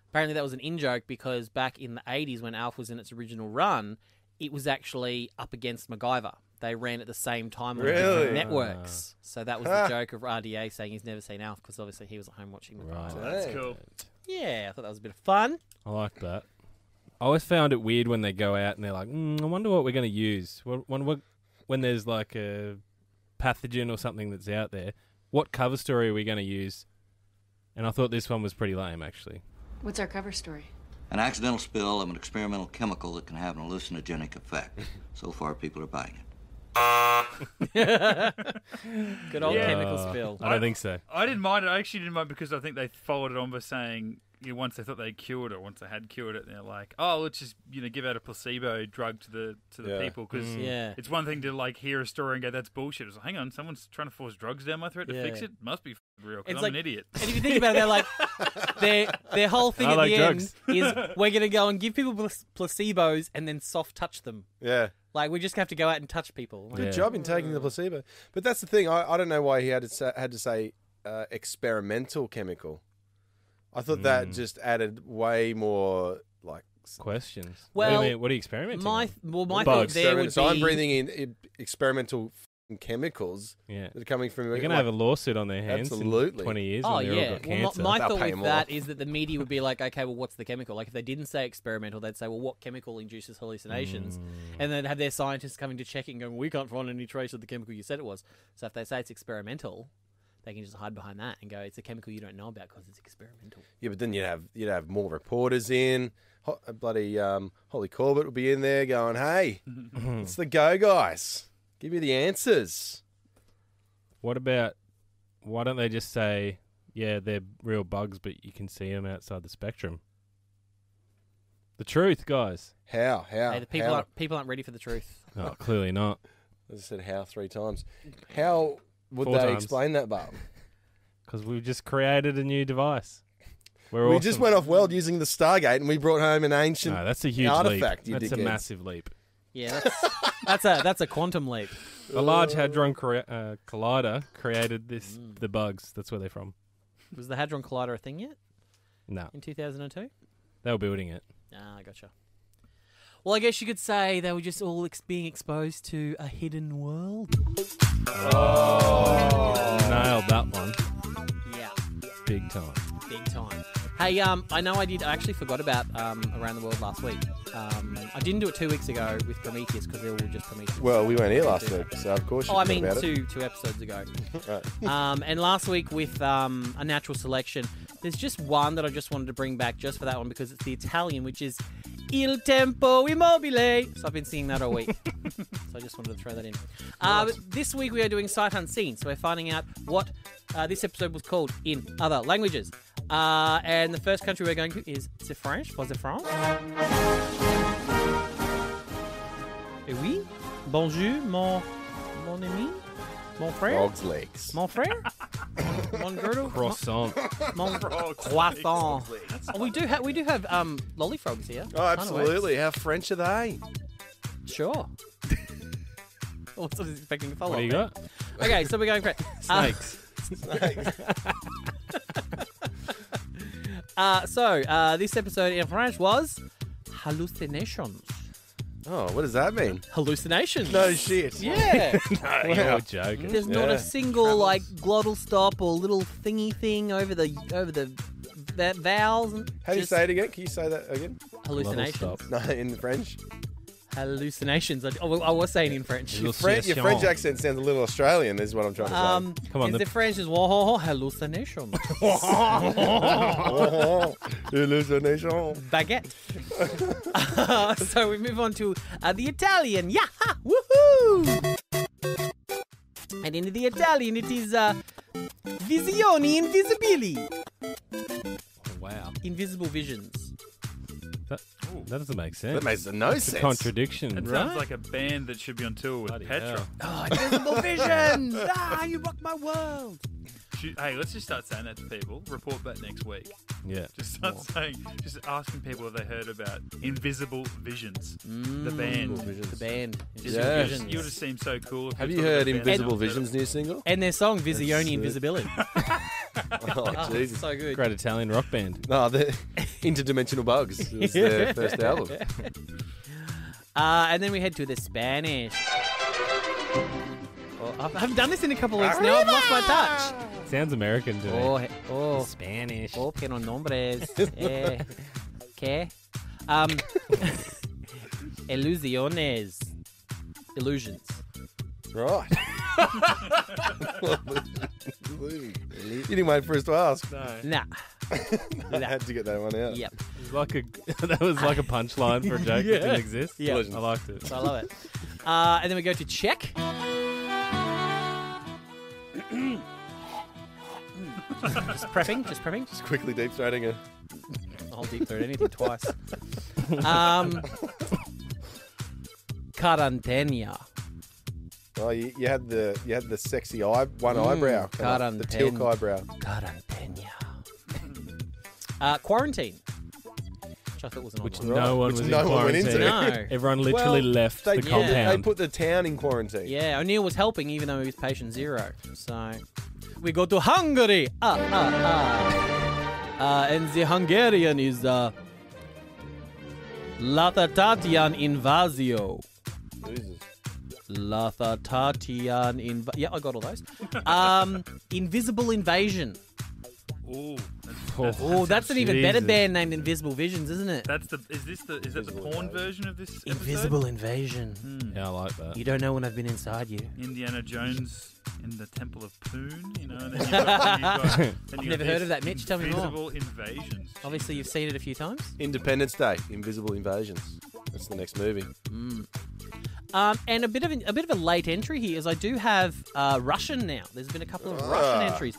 Apparently that was an in-joke because back in the 80s when Alf was in its original run, it was actually up against MacGyver. They ran at the same time on different Really? networks. So that was the joke of RDA saying he's never seen Alf because obviously he was at home watching MacGyver. Right. That's Hey. cool. Yeah, I thought that was a bit of fun. I like that. I always found it weird when they go out and they're like, I wonder what we're going to use. When there's like a pathogen or something that's out there, what cover story are we going to use? And I thought this one was pretty lame, actually. What's our cover story? An accidental spill of an experimental chemical that can have an hallucinogenic effect. So far, people are buying it. Good old Yeah. chemical spill. I don't think so. I didn't mind it. I actually didn't mind because I think they followed it on by saying, once they thought they cured it, once they had cured it, they're like, oh, let's just give out a placebo drug to the Yeah. people because Yeah. it's one thing to like hear a story and go, that's bullshit. It's like, hang on, someone's trying to force drugs down my throat to fix Yeah. it. Must be real It's because I'm like- an idiot. And if you think about it, they're like, their whole thing I at like the drugs. end is we're going to go and give people placebos and then soft touch them. Yeah. Like, we just have to go out and touch people. Like, Good Yeah. job in taking the placebo. But that's the thing. I don't know why he had to say experimental chemical. I thought that just added way more like Questions. Well, what do you mean? What are you experimenting my on? thought Bugs. there would be... So I'm breathing in experimental chemicals Yeah. that are coming from. They're going to have a lawsuit on their hands Absolutely. in 20 years Oh, when they've all yeah. got Well, cancer. my They'll thought pay with them that off. is that the media would be like, okay, well, what's the chemical? Like, if they didn't say experimental, they'd say, well, what chemical induces hallucinations? And then have their scientists coming to check it and going, well, we can't find any trace of the chemical you said it was. So if they say it's experimental, they can just hide behind that and go, it's a chemical you don't know about because it's experimental. Yeah, but then you'd have more reporters in. Bloody Holly Corbett would be in there going, "Hey, it's the go, guys. Give me the answers." What about, why don't they just say, yeah, they're real bugs, but you can see them outside the spectrum? The truth, guys. How? Hey, the people aren't ready for the truth. Oh, clearly not. I just said how 3 times. How would 4 they times. explain that, Bob? Because we've just created a new device. We're We awesome. just went off world using the Stargate, and we brought home an ancient. No, that's a huge artifact, leap. you That's a dickheads. massive leap. Yeah, that's a quantum leap. A large hadron collider created the bugs. That's where they're from. Was the Hadron Collider a thing yet No, in 2002? they were building it. Ah, gotcha. Well, I guess you could say they were just all being exposed to a hidden world. Nailed that one. Yeah, Big time. big time. Hey, I know I actually forgot about Around the World last week. I didn't do it 2 weeks ago with Prometheus because they were all just Prometheus. Well, we weren't here last week, so of course you I forgot mean, about it. two episodes ago. Right. And last week with a natural selection, there's just one that I just wanted to bring back just for that one because it's the Italian, which is Il Tempo Immobile. So I've been singing that all week. So I just wanted to throw that in. This week we are doing Sight Unseen, so we're finding out what this episode was called in other languages. And the first country we're going to is the French. For the France. Et oui. Bonjour, mon ami. Mon frère. Frog's legs. Mon frère. Mon girdle. Croissant. Mon croissant. Oh, we do have lollyfrogs here. Oh, absolutely. How French are they? Sure. I wasn't expecting to follow. What do you got? Okay, so we're going for Snakes. This episode in French was hallucinations. Oh, what does that mean? Hallucinations. No shit. Yeah. No, you're joking. There's not a single like glottal stop or little thingy thing over the vowels. How do you say it again? Can you say that again? Hallucinations. Glottal No, in French. Hallucinations. I was saying in French. Your French accent sounds a little Australian, is what I'm trying to say. Come on, the French is hallucinations. Hallucination. Baguette. So we move on to the Italian. Yeah, woohoo! And in the Italian, it is visioni invisibili. Wow. Invisible visions. That doesn't make sense. That makes no It's a sense. contradiction. It sounds like a band that should be on tour with Bloody Petra. hell. Oh, invisible visions! You rock my world. Hey, let's just start saying that to people. Report back next week. Yeah. Just start just asking people if they heard about Invisible Visions, the band. The band. Just- Yeah. You would have seemed so cool. If Have you you thought heard the band Invisible was Vision's new single? And their song, Visioni sick. Invisibility. Oh, Jesus. So good. Great Italian rock band. No, the Interdimensional Bugs. It was their first album. And then we head to the Spanish. Oh, I haven't done this in a couple of weeks now. I've lost my touch. Sounds American to me. Oh, Spanish. oh, pero nombres. ¿Qué? Ilusiones. Illusions. Right. You didn't wait for us to ask. Nah. I had to get that one out. Yep. That was like a punchline for a joke that didn't exist. Yeah. I liked it. So I love it. And then we go to Czech. Just prepping. Just quickly deep throating a... I'll deep throat anything twice. Quarantena. Oh, you had the sexy eyebrow. The tilk eyebrow. Quarantena. Quarantine. Which I thought was an odd Which one. no one Which was no in one went quarantine. into. No. Everyone literally left the They compound. put the town in quarantine. Yeah, O'Neill was helping even though he was patient zero. So we go to Hungary. And the Hungarian is Latatatian Invasio. Jesus. Latatatian Yeah, I got all those. Invisible Invasion. Ooh, Oh, that's an even better Jesus. band named Invisible Visions, isn't it? is that the porn version of this episode? Invisible Invasion. Yeah, I like that. You don't know when I've been inside you. Indiana Jones in the Temple of Poon, you know. And then I've never heard of that, Mitch. Tell me more. Invisible Invasions. Obviously, you've seen it a few times. Independence Day. Invisible Invasions. That's the next movie. And a bit of a late entry here is I do have Russian now. There's been a couple of Russian entries.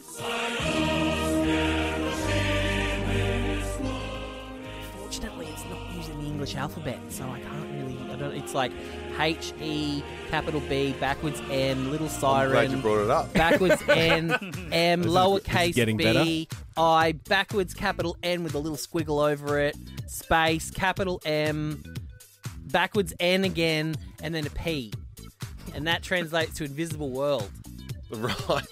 Fortunately, it's not using the English alphabet, so I can't really. It's like H-E, capital B, backwards N, little I'm glad you siren, brought it up. backwards N, M, lowercase getting b, I, backwards capital N with a little squiggle over it, space, capital M, backwards N again, and then a P. And that translates to Invisible World. Right.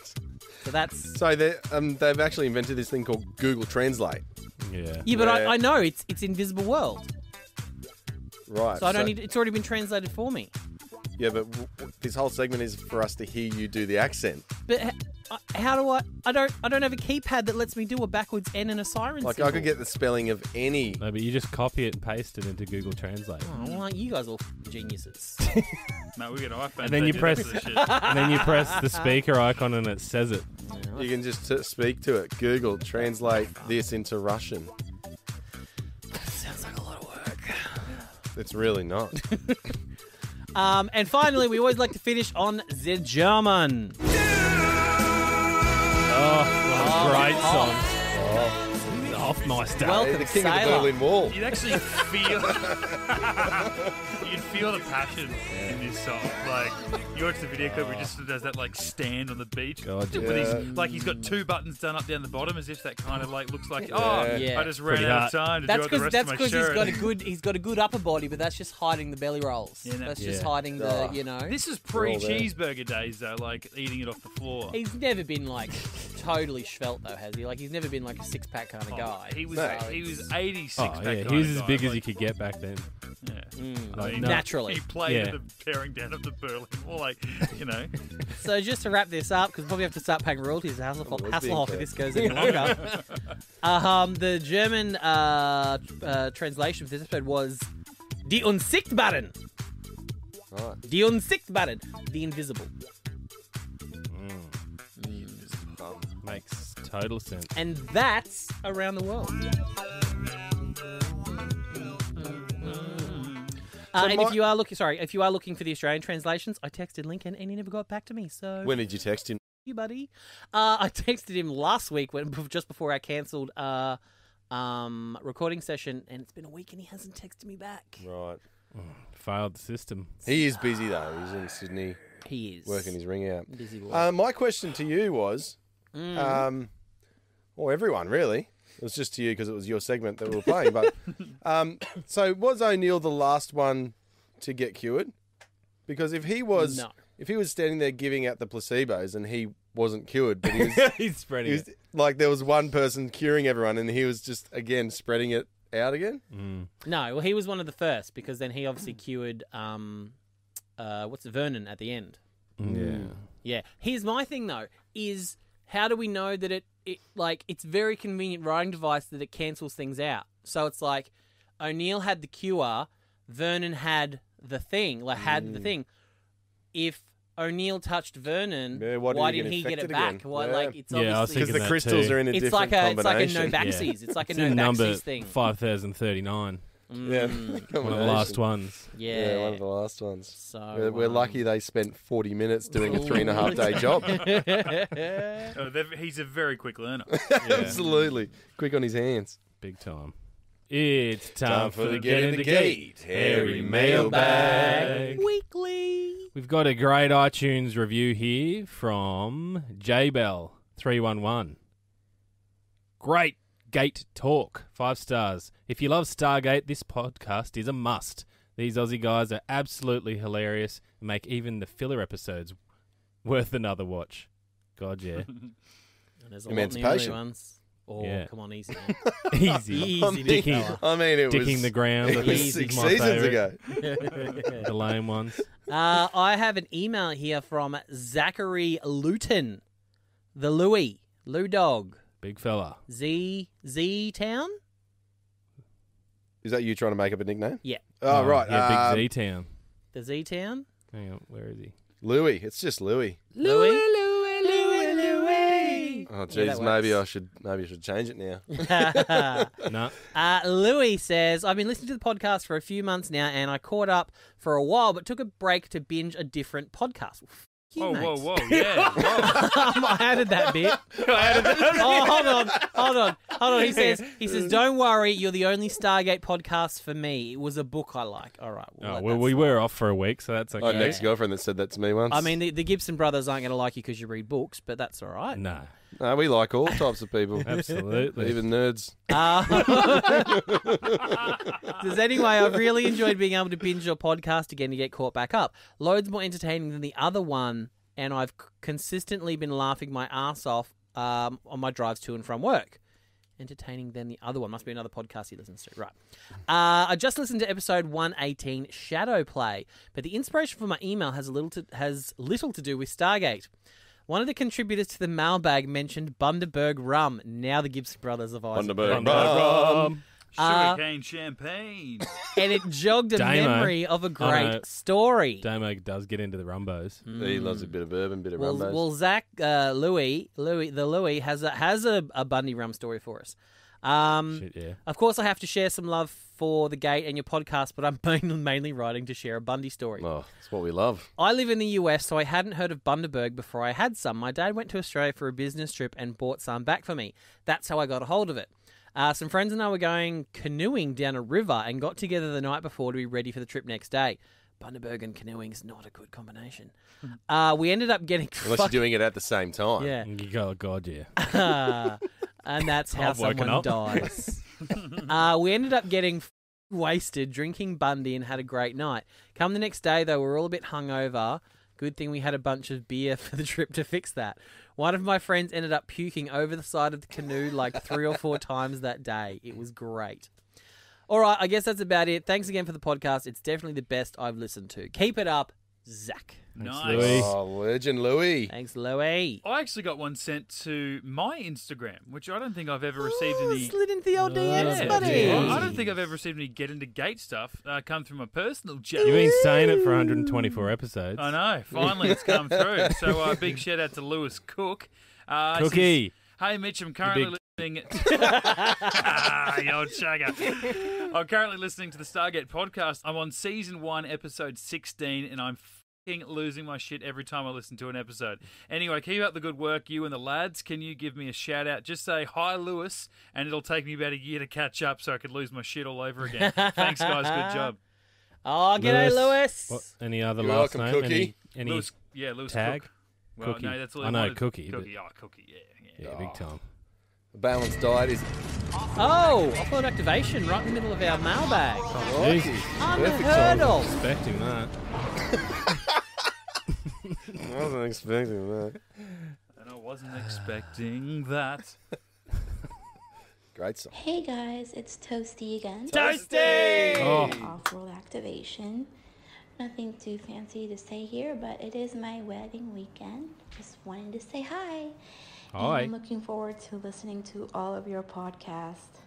So that's... So they've actually invented this thing called Google Translate. Yeah. Yeah, but Yeah. I know it's Invisible World. Right. So I don't need... It's already been translated for me. Yeah, but this whole segment is for us to hear you do the accent. But how do I don't have a keypad that lets me do a backwards N and a siren Like, symbol. I could get the spelling of any. No, but you just copy it and paste it into Google Translate. Oh, well, you guys are geniuses. No, we get iPhones. And then they you do press, that sort of shit. and then you press the speaker icon and it says it. You can just speak to it. Google, translate this into Russian. Sounds like a lot of work. It's really not. And finally, we always like to finish on the German. Oh, great song. Hoffmeister. Welcome, The king Sailor. of the Berlin Wall. You'd actually feel you'd feel the passion in this song. Like you watch the video clip where he just does that like stand on the beach. God, With his, like he's got 2 buttons done up down the bottom as if that kind of like looks like Yeah. I just ran Pretty out hot. of time to That's do the rest of my because shirt. he's got a good upper body, but that's just hiding the belly rolls. Yeah, no. That's just Yeah. hiding the This is all there. pre-cheeseburger days though, like eating it off the floor. He's never been like totally svelte though, has he? Like he's never been like a 6-pack kind of guy. He was No. he was 86 Oh, pack yeah. kind He was of as guy. big as Like, you could get back then. Yeah. Like, I mean, no. Naturally. He played Yeah. at the tearing down of the Berlin Wall, like, you know. So just to wrap this up, because we'll probably have to start paying royalties to Hasselhoff if fair. this goes any longer. The German translation for this episode was Die Unsichtbaren. Right. Die Unsichtbaren. The Invisible. Makes total sense. And that's around the world. And if you are looking for the Australian translations, I texted Lincoln and he never got back to me. So When did you text him? you, buddy. I texted him last week just before our cancelled recording session, and it's been a week and he hasn't texted me back. Right. Failed the system. He is busy, though. He's in Sydney He is working his ring out. busy boy. My question to you was, or everyone, really. It was just to you because it was your segment that we were playing. But so was O'Neill the last one to get cured? Because if he was, No. if he was standing there giving out the placebos and he wasn't cured, but he was, He's spreading he was like there was one person curing everyone, and he was just again spreading it out again. No, well, he was one of the first because then he obviously cured Vernon at the end. Yeah. Yeah. Here's my thing though: is how do we know that it's very convenient writing device that it cancels things out? So it's like O'Neill had the cure, Vernon had the thing, If O'Neill touched Vernon, Yeah, why did he didn't he get get it infected back? again? Why, Yeah. like it's Yeah, I was obviously Because thinking the that crystals too. are in a it's different like a combination. no backsies. It's like a It's no in number backsies thing. 5039. Yeah, One of the last ones. Yeah. Yeah, one of the last ones. So We're lucky they spent 40 minutes doing a 3.5 day job. He's a very quick learner. Absolutely. Quick on his hands. Big time. It's time for the Get Into Geek. Hairy Mailbag. Weekly. We've got a great iTunes review here from JBell311. Great Gate Talk. 5 stars. If you love Stargate, this podcast is a must. These Aussie guys are absolutely hilarious and make even the filler episodes worth another watch. God, yeah. There's a lot of Emancipation. new ones. Oh, Yeah. come on, easy. Man. Easy. Easy, big fella. I mean, it was Dicking the ground. I it think was is 6 my seasons favourite. ago. The lame ones. I have an email here from Zachary Luton, the Louie, Lou Dog, Big fella. Z Town. Is that you trying to make up a nickname? Yeah, Oh, right. Yeah, Big Z Town. the Z Town. Hang on, where is he? Louis. It's just Louis. Louie. Oh, Yeah, geez, that maybe I works. should change it now. No. Louis says, I've been listening to the podcast for a few months now, and I caught up for a while, but took a break to binge a different podcast. Well, Whoa, whoa, whoa, yeah. Whoa. I added that bit. Oh, hold on. He says, don't worry, you're the only Stargate podcast for me. It was a book I like. All right. Oh, let well, that we slide. were off for a week, so that's okay. I had an ex-girlfriend that said that to me once. I mean, the Gibson brothers aren't going to like you because you read books, but that's all right. No, no, we like all types of people. absolutely. Even nerds. Anyway, I've really enjoyed being able to binge your podcast again to get caught back up. Loads more entertaining than the other one, and I've consistently been laughing my ass off on my drives to and from work. Entertaining than the other one. Must be another podcast he listens to. Right. I just listened to episode 118, Shadow Play, but the inspiration for my email has little to do with Stargate. One of the contributors to the mailbag mentioned Bundaberg rum. Now the Gibson brothers of Isaac. Bundaberg. Sugarcane champagne. And it jogged a Damo. memory of a I great know. story. Damo does get into the rumbos. He loves a bit of bourbon, a bit of Well, rumbos. well, Zach, Louis has a Bundy rum story for us. Shit, yeah. Of course, I have to share some love for the Gate and your podcast, but I'm mainly writing to share a Bundy story. Oh, that's what we love. I live in the US, so I hadn't heard of Bundaberg before I had some. My dad went to Australia for a business trip and bought some back for me. That's how I got a hold of it. Some friends and I were going canoeing down a river and got together the night before to be ready for the trip next day. Bundaberg and canoeing is not a good combination. We ended up getting... Unless you're doing it at the same time. Yeah. You go, God, yeah. And that's how I've woken someone up. dies. We ended up getting wasted, drinking Bundy, and had a great night. Come the next day, though, we were all a bit hungover. Good thing we had a bunch of beer for the trip to fix that. One of my friends ended up puking over the side of the canoe like 3 or 4 times that day. It was great. All right, I guess that's about it. Thanks again for the podcast. It's definitely the best I've listened to. Keep it up, Zach. Nice. Louis. Oh, legend Louis. Thanks, Louis. I actually got one sent to my Instagram, which I don't think I've ever received any. Slid into the old DMs, Yeah, buddy. I don't think I've ever received any Get Into Gate stuff come through my personal channel. You've been saying it for 124 episodes. I know. Finally, it's come through. So big shout out to Lewis Cook. He Cookie. says, hey, Mitch, I'm currently listening. You old shagger. I'm currently listening to the Stargate podcast. I'm on season 1, episode 16, and I'm fucking losing my shit every time I listen to an episode. Anyway, keep up the good work, you and the lads. Can you give me a shout out? Just say hi, Lewis, and it'll take me about a year to catch up, so I could lose my shit all over again. Thanks, guys. Good job. Oh, g'day, Lewis. What, any other You're last welcome, name? Cookie. Any Lewis tag? Cook. Well, Cookie. no, that's all I he know wanted. Cookie, but- Cookie, Cookie, yeah. Yeah, big time. A balanced diet is Oh, offload activation right in the middle of our mailbag. crikey. Unheard of. Expecting that. I wasn't expecting that. And I wasn't expecting that. Great song. Hey guys, it's Toasty again. Toasty! Oh, Off-road activation. Nothing too fancy to say here, but it is my wedding weekend. Just wanted to say hi. Hi. And I'm looking forward to listening to all of your podcasts.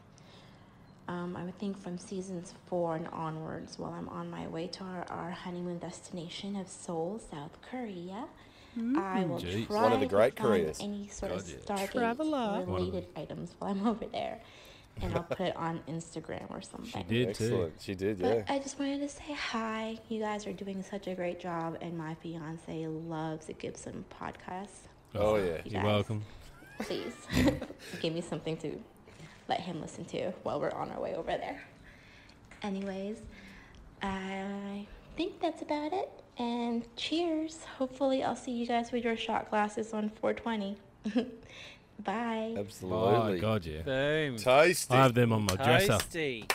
I would think from seasons 4 and onwards while I'm on my way to our honeymoon destination of Seoul, South Korea. I will Jeez. try One of the great to find Koreas. any sort of Traveler. Stargate-related items while I'm over there. And I'll put it on Instagram or something. she did too. Excellent. She did, yeah. But I just wanted to say hi. You guys are doing such a great job, and my fiance loves the Gibson podcast. Oh, yeah. You You're guys, welcome. Please give me something to let him listen to while we're on our way over there. Anyways, I think that's about it. And cheers. Hopefully, I'll see you guys with your shot glasses on 420. Bye. Absolutely. Oh, God, yeah. Boom. Tasty. I have them on my dresser. Toasty.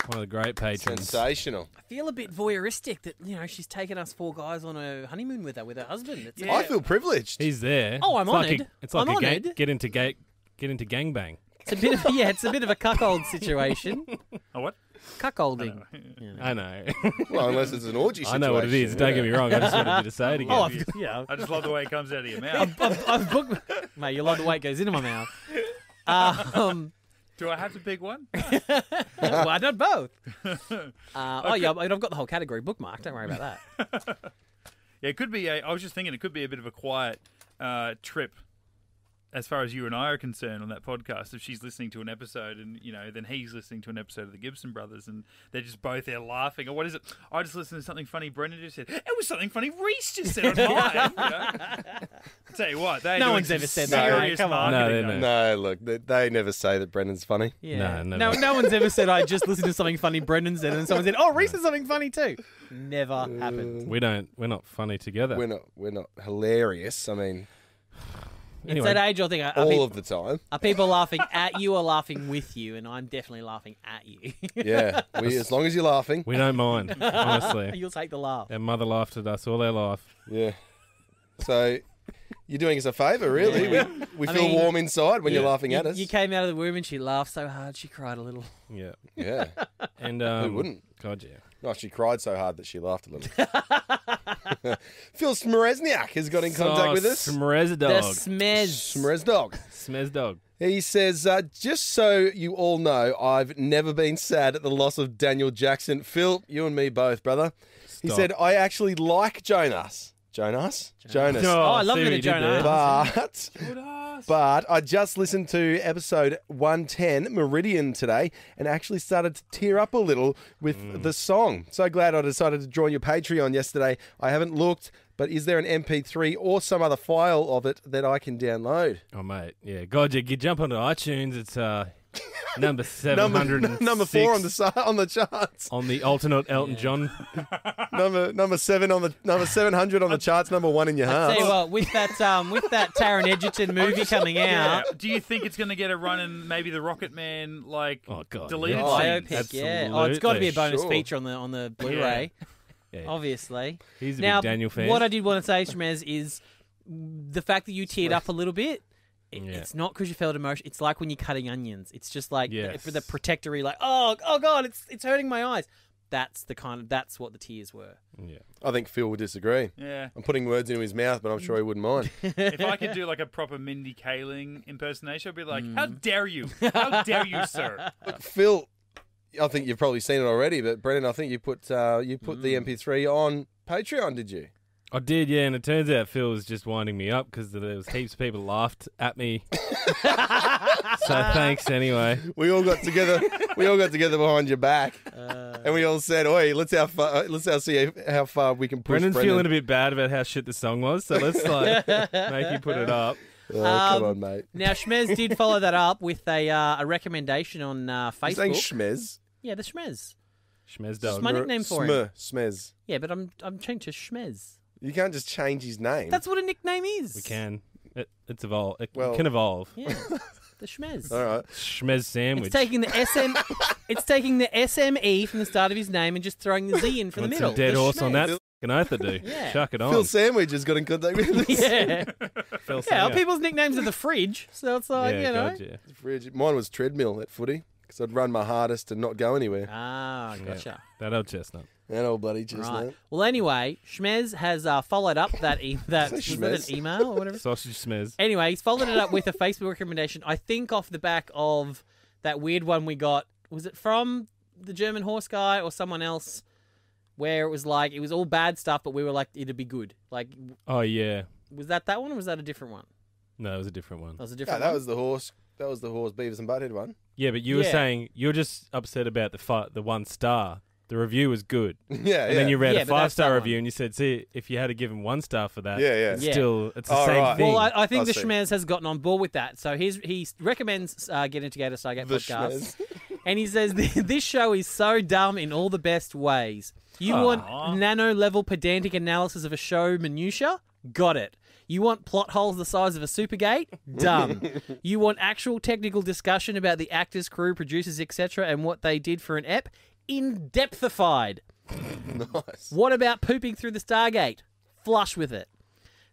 One of the great patrons. Sensational. I feel a bit voyeuristic that, she's taken us 4 guys on a honeymoon with her husband. It's I feel privileged. He's there. Oh, I'm It's like honoured. It's like I'm a gang, honoured. get into gangbang. It's a bit of it's a bit of a cuckold situation. Oh, what? Cuckolding. I know. Well, unless it's an orgy I situation. know what it is. Don't get me wrong. I just wanted you to say it again. Oh, I just love the way it comes out of your mouth. I've booked. Mate, you love the way it goes into my mouth. Do I have to pick one? Well, I done both. Oh yeah, I've got the whole category bookmarked. Don't worry about that. Yeah, it could be I was just thinking it could be a bit of a quiet trip as far as you and I are concerned on that podcast. If she's listening to an episode and, then he's listening to an episode of the Gibson Brothers and they're just both there laughing. Or what is it? I just listened to something funny Brendan just said. It was something funny Rhys just said on mine. I'll tell you what, No one's ever said that, mate. serious Come on. marketing. No, No, look, they never say that Brendan's funny. Yeah. No, no one's ever said I just listened to something funny Brendan said, and someone said, "Oh, Rhys said something funny too." Never happened. We're not funny together. We're not hilarious. I mean, Anyway, It's that age old thing. all of the time. Are people laughing at you or laughing with you? And I'm definitely laughing at you. Yeah. As long as you're laughing. we don't mind, honestly. You'll take the laugh. Our mother laughed at us all our life. Yeah. So you're doing us a favour, really. Yeah. We I feel mean, warm inside when you're laughing at us. You came out of the womb and she laughed so hard she cried a little. Yeah. Yeah. And Who wouldn't? God, yeah. No, she cried so hard that she laughed a little. Phil Smrezniak has got in contact with us. Smrez The dog. Smez. Smrezdog. Smez dog. He says, just so you all know, I've never been sad at the loss of Daniel Jackson. Phil, you and me both, brother. He Stop. said, I actually like Jonas. Jonas? Jonas. Oh, I love see a bit what of you did Jonas. there. But I just listened to episode 110, Meridian, today, and actually started to tear up a little with the song. So glad I decided to join your Patreon yesterday. I haven't looked, but is there an MP3 or some other file of it that I can download? Oh, mate. Yeah. God, you jump onto iTunes. It's number 706. Number 4 on the charts. On the alternate Elton John. Number 7 on the number 700 on the charts. Number 1 in your heart. Tell you what, with that Taron Egerton movie coming out, Do you think it's going to get a run in maybe the Rocket Man Oh, God. deleted yeah. scenes? biopic, yeah. Oh, it's got to be a bonus Sure. feature on the Blu-ray, Yeah. obviously. He's a Now, big Daniel fan. what I did want to say, Shmez, is the fact that you teared up a little bit. Yeah. It's not because you felt emotion. It's like when you're cutting onions. It's just like Yes. for the protectory, like oh god, it's hurting my eyes. That's what the tears were. Yeah. I think Phil would disagree. Yeah. I'm putting words into his mouth, but I'm sure he wouldn't mind. If I could do like a proper Mindy Kaling impersonation, I'd be like, "How dare you? How dare you, sir?" Look, Phil, I think you've probably seen it already, but Brendan, I think you put the MP3 on Patreon, did you? I did, yeah, and it turns out Phil was just winding me up because there was heaps of people laughed at me. So thanks anyway. We all got together. Behind your back, and we all said, "Oi, let's see how far we can push." Brendan's Brendan. feeling a bit bad about how shit the song was, so let's make you put it up. Oh, come on, mate. Now Shmez did follow that up with a recommendation on You're Facebook. saying Schmez? Yeah, the Shmez. Schmez That's dog. my nickname for him. Smez. Yeah, but I'm changed to Shmez. You can't just change his name. That's what a nickname is. We can. It's evolve. It Well- can evolve. Yeah, the Shmez. All right. Schmez sandwich. It's taking the It's taking the SME from the start of his name and just throwing the Z in for the What's middle. a dead The horse on that Shmez. fucking oath to do. Yeah. Chuck it on. Phil Sandwich has got in contact with us. Yeah. Phil Yeah, Sandwich. people's nicknames are the fridge, so it's like, Yeah, you know. gotcha. Fridge. Mine was treadmill at footy because I'd run my hardest and not go anywhere. Ah, gotcha. That old chestnut. That old bloody chestnut. Right. Well, anyway, Shmez has followed up that that Say was that Shmez. an email or whatever. Sausage smez. Anyway, he's followed it up with a Facebook recommendation. I think off the back of that weird one we got. Was it from the German horse guy or someone else? Where it was like it was all bad stuff, but we were like it'd be good. Like, Oh, yeah. was that one or was that a different one? No, it was a different one. That was a Yeah, different that one. was the horse. That was the horse Beavis and Butthead one. Yeah, but you were Yeah. saying you're just upset about the 1 star. The review was good. Yeah, And then you read Yeah, a but that's 5-star that review one. and you said, see, if you had to give him 1 star for that, Yeah, yeah. it's Yeah. still, it's the Oh, same right. thing. Well, I think I the see. Schmez has gotten on board with that. So he recommends Get Into Geek, Stargate The podcast. Schmez. And he says, this show is so dumb in all the best ways. You want nano-level pedantic analysis of a show minutia? Got it. You want plot holes the size of a Supergate? Dumb. You want actual technical discussion about the actors, crew, producers, etc. and what they did for an ep? In-depthified. Nice. What about pooping through the Stargate? Flush with it.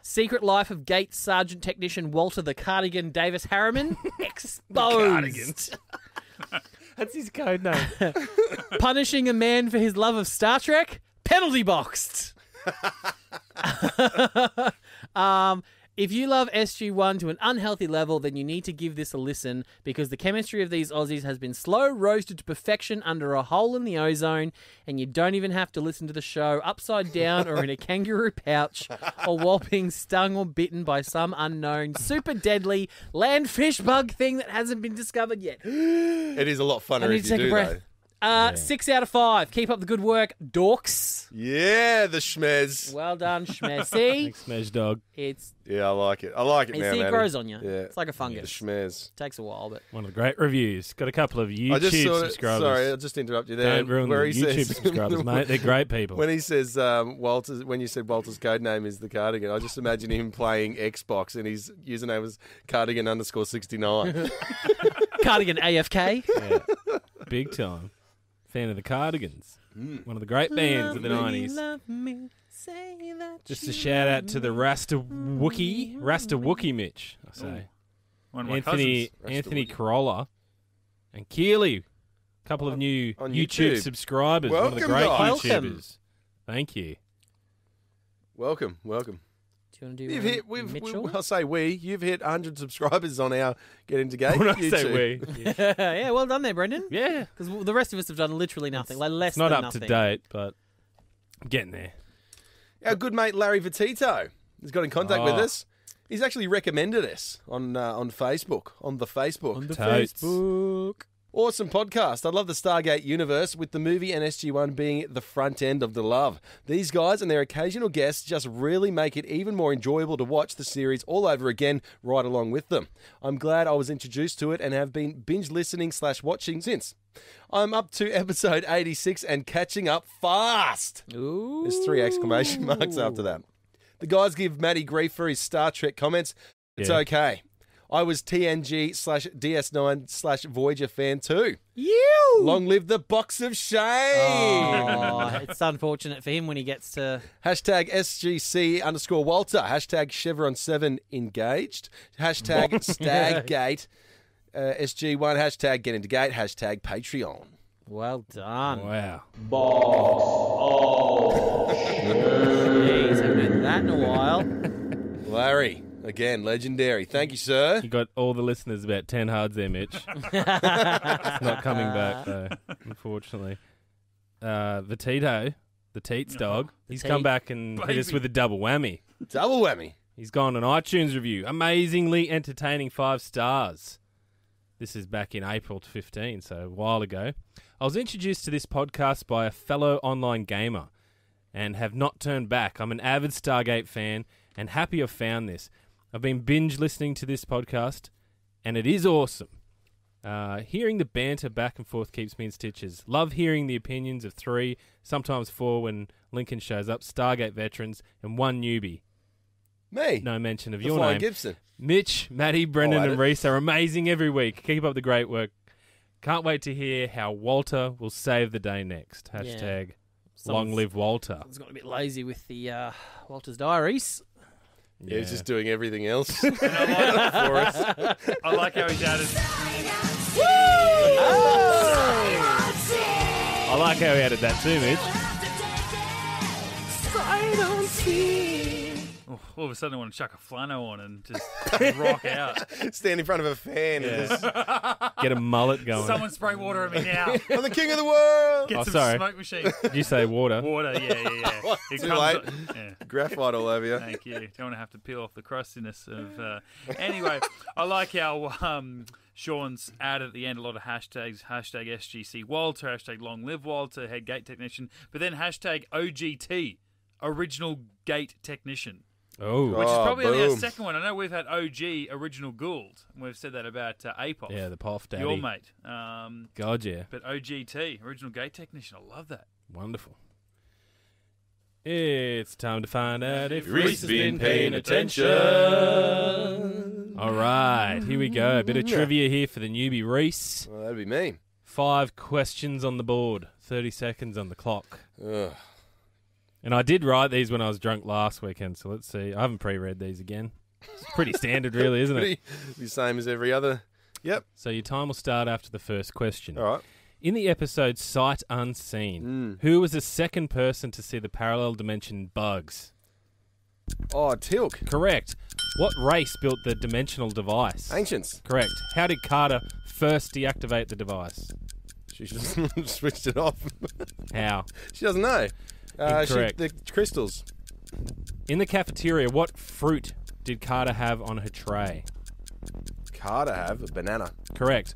Secret Life of Gate Sergeant Technician Walter the Cardigan Davis Harriman? Exposed. That's his code name. Punishing a man for his love of Star Trek? Penalty boxed. If you love SG-1 to an unhealthy level, then you need to give this a listen because the chemistry of these Aussies has been slow roasted to perfection under a hole in the ozone, and you don't even have to listen to the show upside down or in a kangaroo pouch or while being stung or bitten by some unknown super deadly land fish bug thing that hasn't been discovered yet. It is a lot funner I need if to you take a do, breath. though. 6 out of 5. Keep up the good work, dorks. Yeah, the Schmez. Well done, Schmez. See? Thanks, Mej Dog. It's Yeah, I like it. I like it now, see, it man. grows on you. Yeah. It's like a The fungus. Schmez. Takes a while, but One of the great reviews. Got a couple of I YouTube just saw it. subscribers. Sorry, I'll just interrupt you there. Don't ruin where the he YouTube says, subscribers, mate. They're great people. When he says Walter's, when you said Walter's code name is the Cardigan, I just imagine him playing Xbox and his username was Cardigan_69. Cardigan AFK. Yeah. Big time. Fan of the Cardigans. One of the great bands of the 90s. Love me, say that Just a you shout out love to the me. Rasta Wookie Mitch, I say. One of my Anthony cousins. Anthony Corolla and Keely. A couple of new on YouTube YouTube. subscribers. One of the Welcome, great guys. Welcome. YouTubers. Thank you. Welcome. Do you want to do You've hit. Mitchell? I'll say you've hit 100 subscribers on our Get Into Geek. When I YouTube. say we, Yeah, well done there, Brendan. yeah, Because the rest of us have done literally nothing, like less it's not than up nothing. to date, but I'm getting there. Our good mate Larry Vitito has got in contact with us. He's actually recommended us on Facebook, on the Facebook. Totes. Facebook. Awesome podcast. I love the Stargate universe, with the movie and SG-1 being the front end of the love. These guys and their occasional guests just really make it even more enjoyable to watch the series all over again, right along with them. I'm glad I was introduced to it and have been binge listening / watching since. I'm up to episode 86 and catching up fast. Ooh. There's 3 exclamation marks after that. The guys give Matty grief for his Star Trek comments. It's Yeah. okay. I was TNG / DS9 / Voyager fan too. You. Long live the box of shame. Oh, it's unfortunate for him when he gets to. Hashtag SGC_Walter. Hashtag Chevron7 engaged. Hashtag Staggate. SG1. Hashtag Get Into Gate. Hashtag Patreon. Well done. Wow. Jeez, haven't heard that in a while. Larry, again, legendary. Thank you, sir. You got all the listeners about 10 hards there, Mitch. It's not coming back, though, unfortunately. Vitito, the Teats dog, he's come back and hit us with a double whammy. Double whammy. He's gone an iTunes review. Amazingly entertaining, 5 stars. This is back in April 15, so a while ago. I was introduced to this podcast by a fellow online gamer and have not turned back. I'm an avid Stargate fan and happy I've found this. I've been binge listening to this podcast, and it is awesome. Hearing the banter back and forth keeps me in stitches. Love hearing the opinions of 3, sometimes 4 when Lincoln shows up, Stargate veterans, and 1 newbie. Me. No mention of The your Flying name. Gibson. Mitch, Matty, Brendan, and it. Rhys are amazing every week. Keep up the great work. Can't wait to hear how Walter will save the day next. Hashtag long live Walter. Someone's got a bit lazy with the Walter's Diaries. Yeah, he's just doing everything else. And I like how he's added. I like how he added that too, Mitch. Oh, all of a sudden, I want to chuck a flannel on and just rock out. Stand in front of a fan and just, Get a mullet going. Someone spray water at me now. I'm the king of the world. Get Oh, some sorry. smoke machine. Did you say water? Water, yeah. It Too comes late. Yeah. Graphite all over you. Thank you. Don't want to have to peel off the crustiness of. Anyway, I like how Sean's added at the end a lot of hashtags. Hashtag SGC Walter. Hashtag Long Live Walter. Head Gate Technician. But then hashtag OGT, Original Gate Technician. Oh. Which is probably only our boom. second one. I know we've had OG, Original Gould. And we've said that about APOF. Yeah, the Poff Daddy. Your mate. God, yeah. But OGT, Original Gate Technician. I love that. Wonderful. It's time to find out if Rhys has been paying attention. All right, here we go. A bit of trivia here for the newbie Rhys. Well, that'd be me. 5 questions on the board, 30 seconds on the clock. Ugh. And I did write these when I was drunk last weekend, so let's see. I haven't pre-read these again. It's pretty standard, really, isn't it? Pretty the same as every other. Yep. So your time will start after the first question. All right. In the episode Sight Unseen, who was the second person to see the parallel dimension bugs? Oh, Tilk. Correct. What race built the dimensional device? Ancients. Correct. How did Carter first deactivate the device? She just switched it off. How? She doesn't know. Incorrect. The crystals. In the cafeteria, what fruit did Carter have on her tray? Carter have a banana. Correct.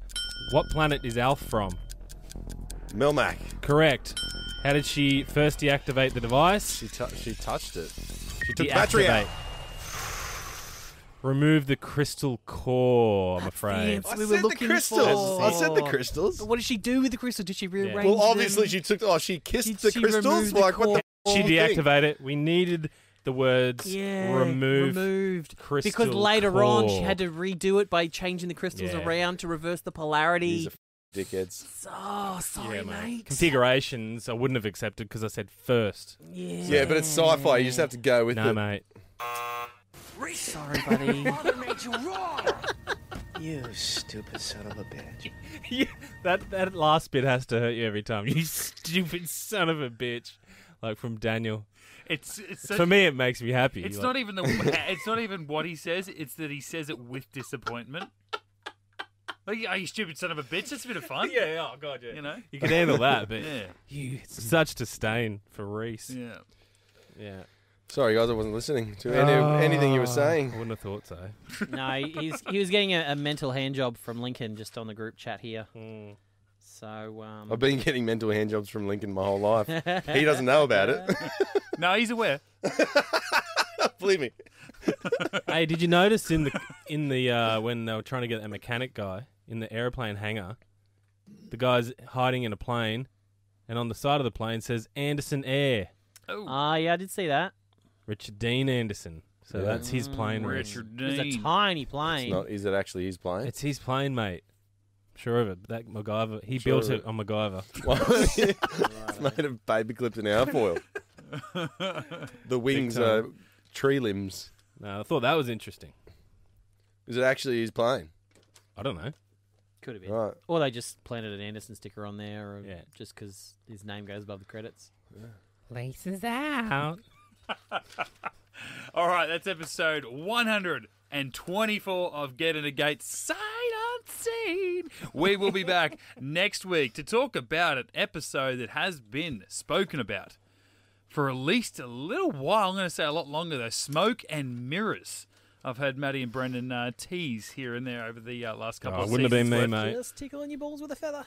What planet is Alf from? Melmac. Correct. How did she first deactivate the device? She touched it. She took the battery out. Remove the crystal core, I'm afraid. Fancy. I We were said the looking crystals. for- I said the crystals. But what did she do with the crystal? Did she rearrange Well, obviously them? she took. Oh, she kissed Did the she crystals. remove the Like what the? She whole thing? deactivated it. We needed the words removed crystal because later on she core. had to redo it by changing the crystals Yeah. around to reverse the polarity. These are dickheads. Oh, sorry, mate. Configurations I wouldn't have accepted because I said first. Yeah, but it's sci-fi. You just have to go with No, it. mate. Sorry, buddy. You stupid son of a bitch. Yeah, that last bit has to hurt you every time. You stupid son of a bitch. Like from Daniel. It's such, For me, it makes me happy. It's Like, not even it's not even what he says. It's that he says it with disappointment. Like, oh, you stupid son of a bitch! That's a bit of fun. Yeah, oh god, yeah. You know. You can handle that, but Yeah. such disdain for Rhys. Yeah. Yeah. Sorry, guys, I wasn't listening to anything you were saying. I wouldn't have thought so. No, he was getting a mental hand job from Lincoln just on the group chat here. Mm. So I've been getting mental hand jobs from Lincoln my whole life. He doesn't know about it. No, he's aware. Believe me. Hey, did you notice in the when they were trying to get a mechanic guy in the airplane hangar, the guy's hiding in a plane, and on the side of the plane says Anderson Air. Oh, yeah, I did see that. Richard Dean Anderson. So that's his plane. Rhys. Richard It was a Dean. tiny plane. Is it actually his plane? It's his plane, mate. Sure of it. That MacGyver. He Sure built of it on MacGyver. It's made of baby clips and alfoil. The wings Big are time. tree limbs. No, I thought that was interesting. Is it actually his plane? I don't know. Could have been. Right. Or they just planted an Anderson sticker on there, or Yeah. just because his name goes above the credits. Laces out. All right, that's episode 124 of Get Into Geek Sight Unseen. We will be back next week to talk about an episode that has been spoken about for at least a little while. I'm going to say a lot longer, though. Smoke and Mirrors. I've heard Maddie and Brendan tease here and there over the last couple of Wouldn't have been seasons me, left. mate. Just tickling your balls with a feather.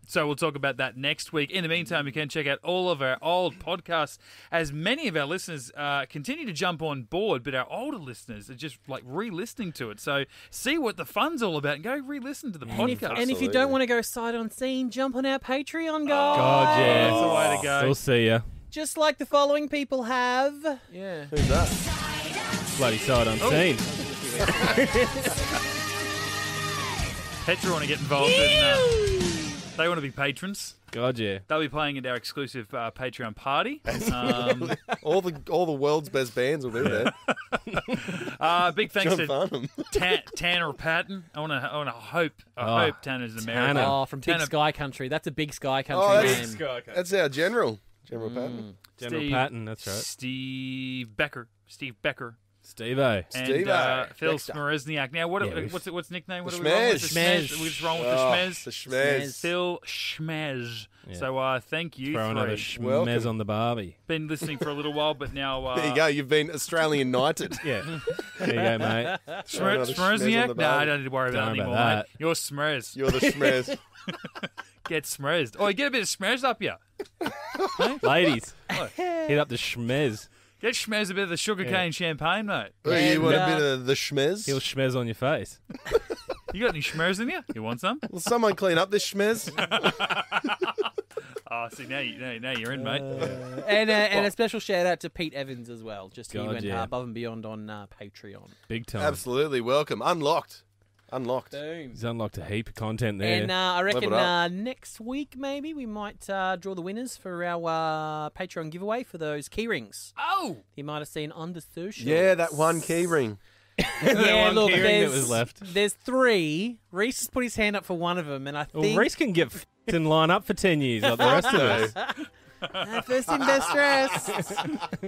So we'll talk about that next week. In the meantime, you can check out all of our old podcasts, as many of our listeners continue to jump on board, but our older listeners are just like re-listening to it. So see what the fun's all about and go re-listen to the podcast. And if you don't want to go sight unseen, jump on our Patreon, guys. God, yeah. That's the way to go. We'll see ya. Just like the following people have. Yeah. Who's that? Bloody sight unseen. Petra want to get involved in... they want to be patrons. God, yeah. They'll be playing at our exclusive Patreon party. All the world's best bands will be there. Big thanks John to Farnham. Tanner Patton. I hope Tanner's American. Tanner. Oh, from Big Tanner- Sky Country. That's a Big Sky Country Oh, name. that's our General Patton. General Steve- Patton, that's right. Steve Becker. Steve-O. And Steve-O. Phil Dexter. Smerezniak. Now, Yeah, what's nickname? What The are we wrong with? Schmez. The Schmez. We're just wrong with the Schmez. The Schmez. Phil Schmez. Yeah. So thank you Throw another three. schmez Welcome. on the Barbie. Been listening for a little while, but now... There you go. You've been Australian knighted. Yeah. There you go, mate. Another Schmez on Schmezniak? the No, I Barbie. don't need to worry about Don't it worry anymore, about mate. that. You're Smrez. You're the Schmez. Get Smrezed. Oh, you get a bit of Smrez up you. Ladies, What? hit up the schmez. Get Schmez a bit of the sugarcane champagne, mate. You want a And, bit of the Schmez? He'll schmez on your face. You got any Schmez in you? You want some? Will someone clean up this Schmez? Oh, see, now you're in, mate. And a special shout out to Pete Evans as well. Just he God, went yeah. above and beyond on Patreon. Big time. Absolutely. Welcome. Unlocked. Boom. He's unlocked a heap of content there. And I reckon Level it up. next week maybe we might draw the winners for our Patreon giveaway for those key rings. Oh! You might have seen on the social. Yeah, that one key ring. Yeah, one look, key ring that there's, was left. there's 3. Rhys has put his hand up for one of them, and I Well, think Rhys can get f***ed and line up for 10 years like the rest of us. first in best dressed.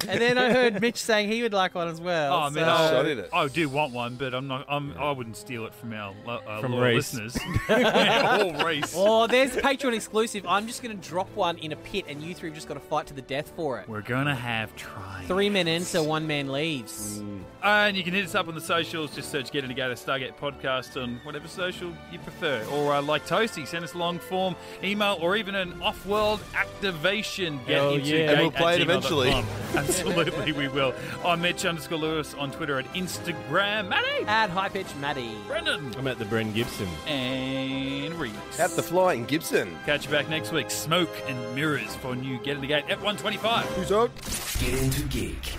And then I heard Mitch saying he would like one as well. Oh, man, Shot at it. I do want one, but I wouldn't steal it from our From loyal Rhys. listeners. Or Rhys. Oh, there's a Patreon exclusive. I'm just going to drop one in a pit, and you 3 have just got to fight to the death for it. We're gonna have trying. 3 men enter, 1 man leaves. And you can hit us up on the socials. Just search Get Into Geek Stargate Podcast on whatever social you prefer. Or like Toasty, send us a long form email or even an off-world activation. Hell yeah. And we'll play it eventually. Absolutely, we will. I'm Mitch_Lewis on Twitter at Instagram. Maddie! At High Pitch Maddie. Brendan! I'm at the Bren Gibson. And Rhys. At the Flying Gibson. Catch you back next week. Smoke and Mirrors for new Get Into Geek at 125. Who's up? Get Into Geek.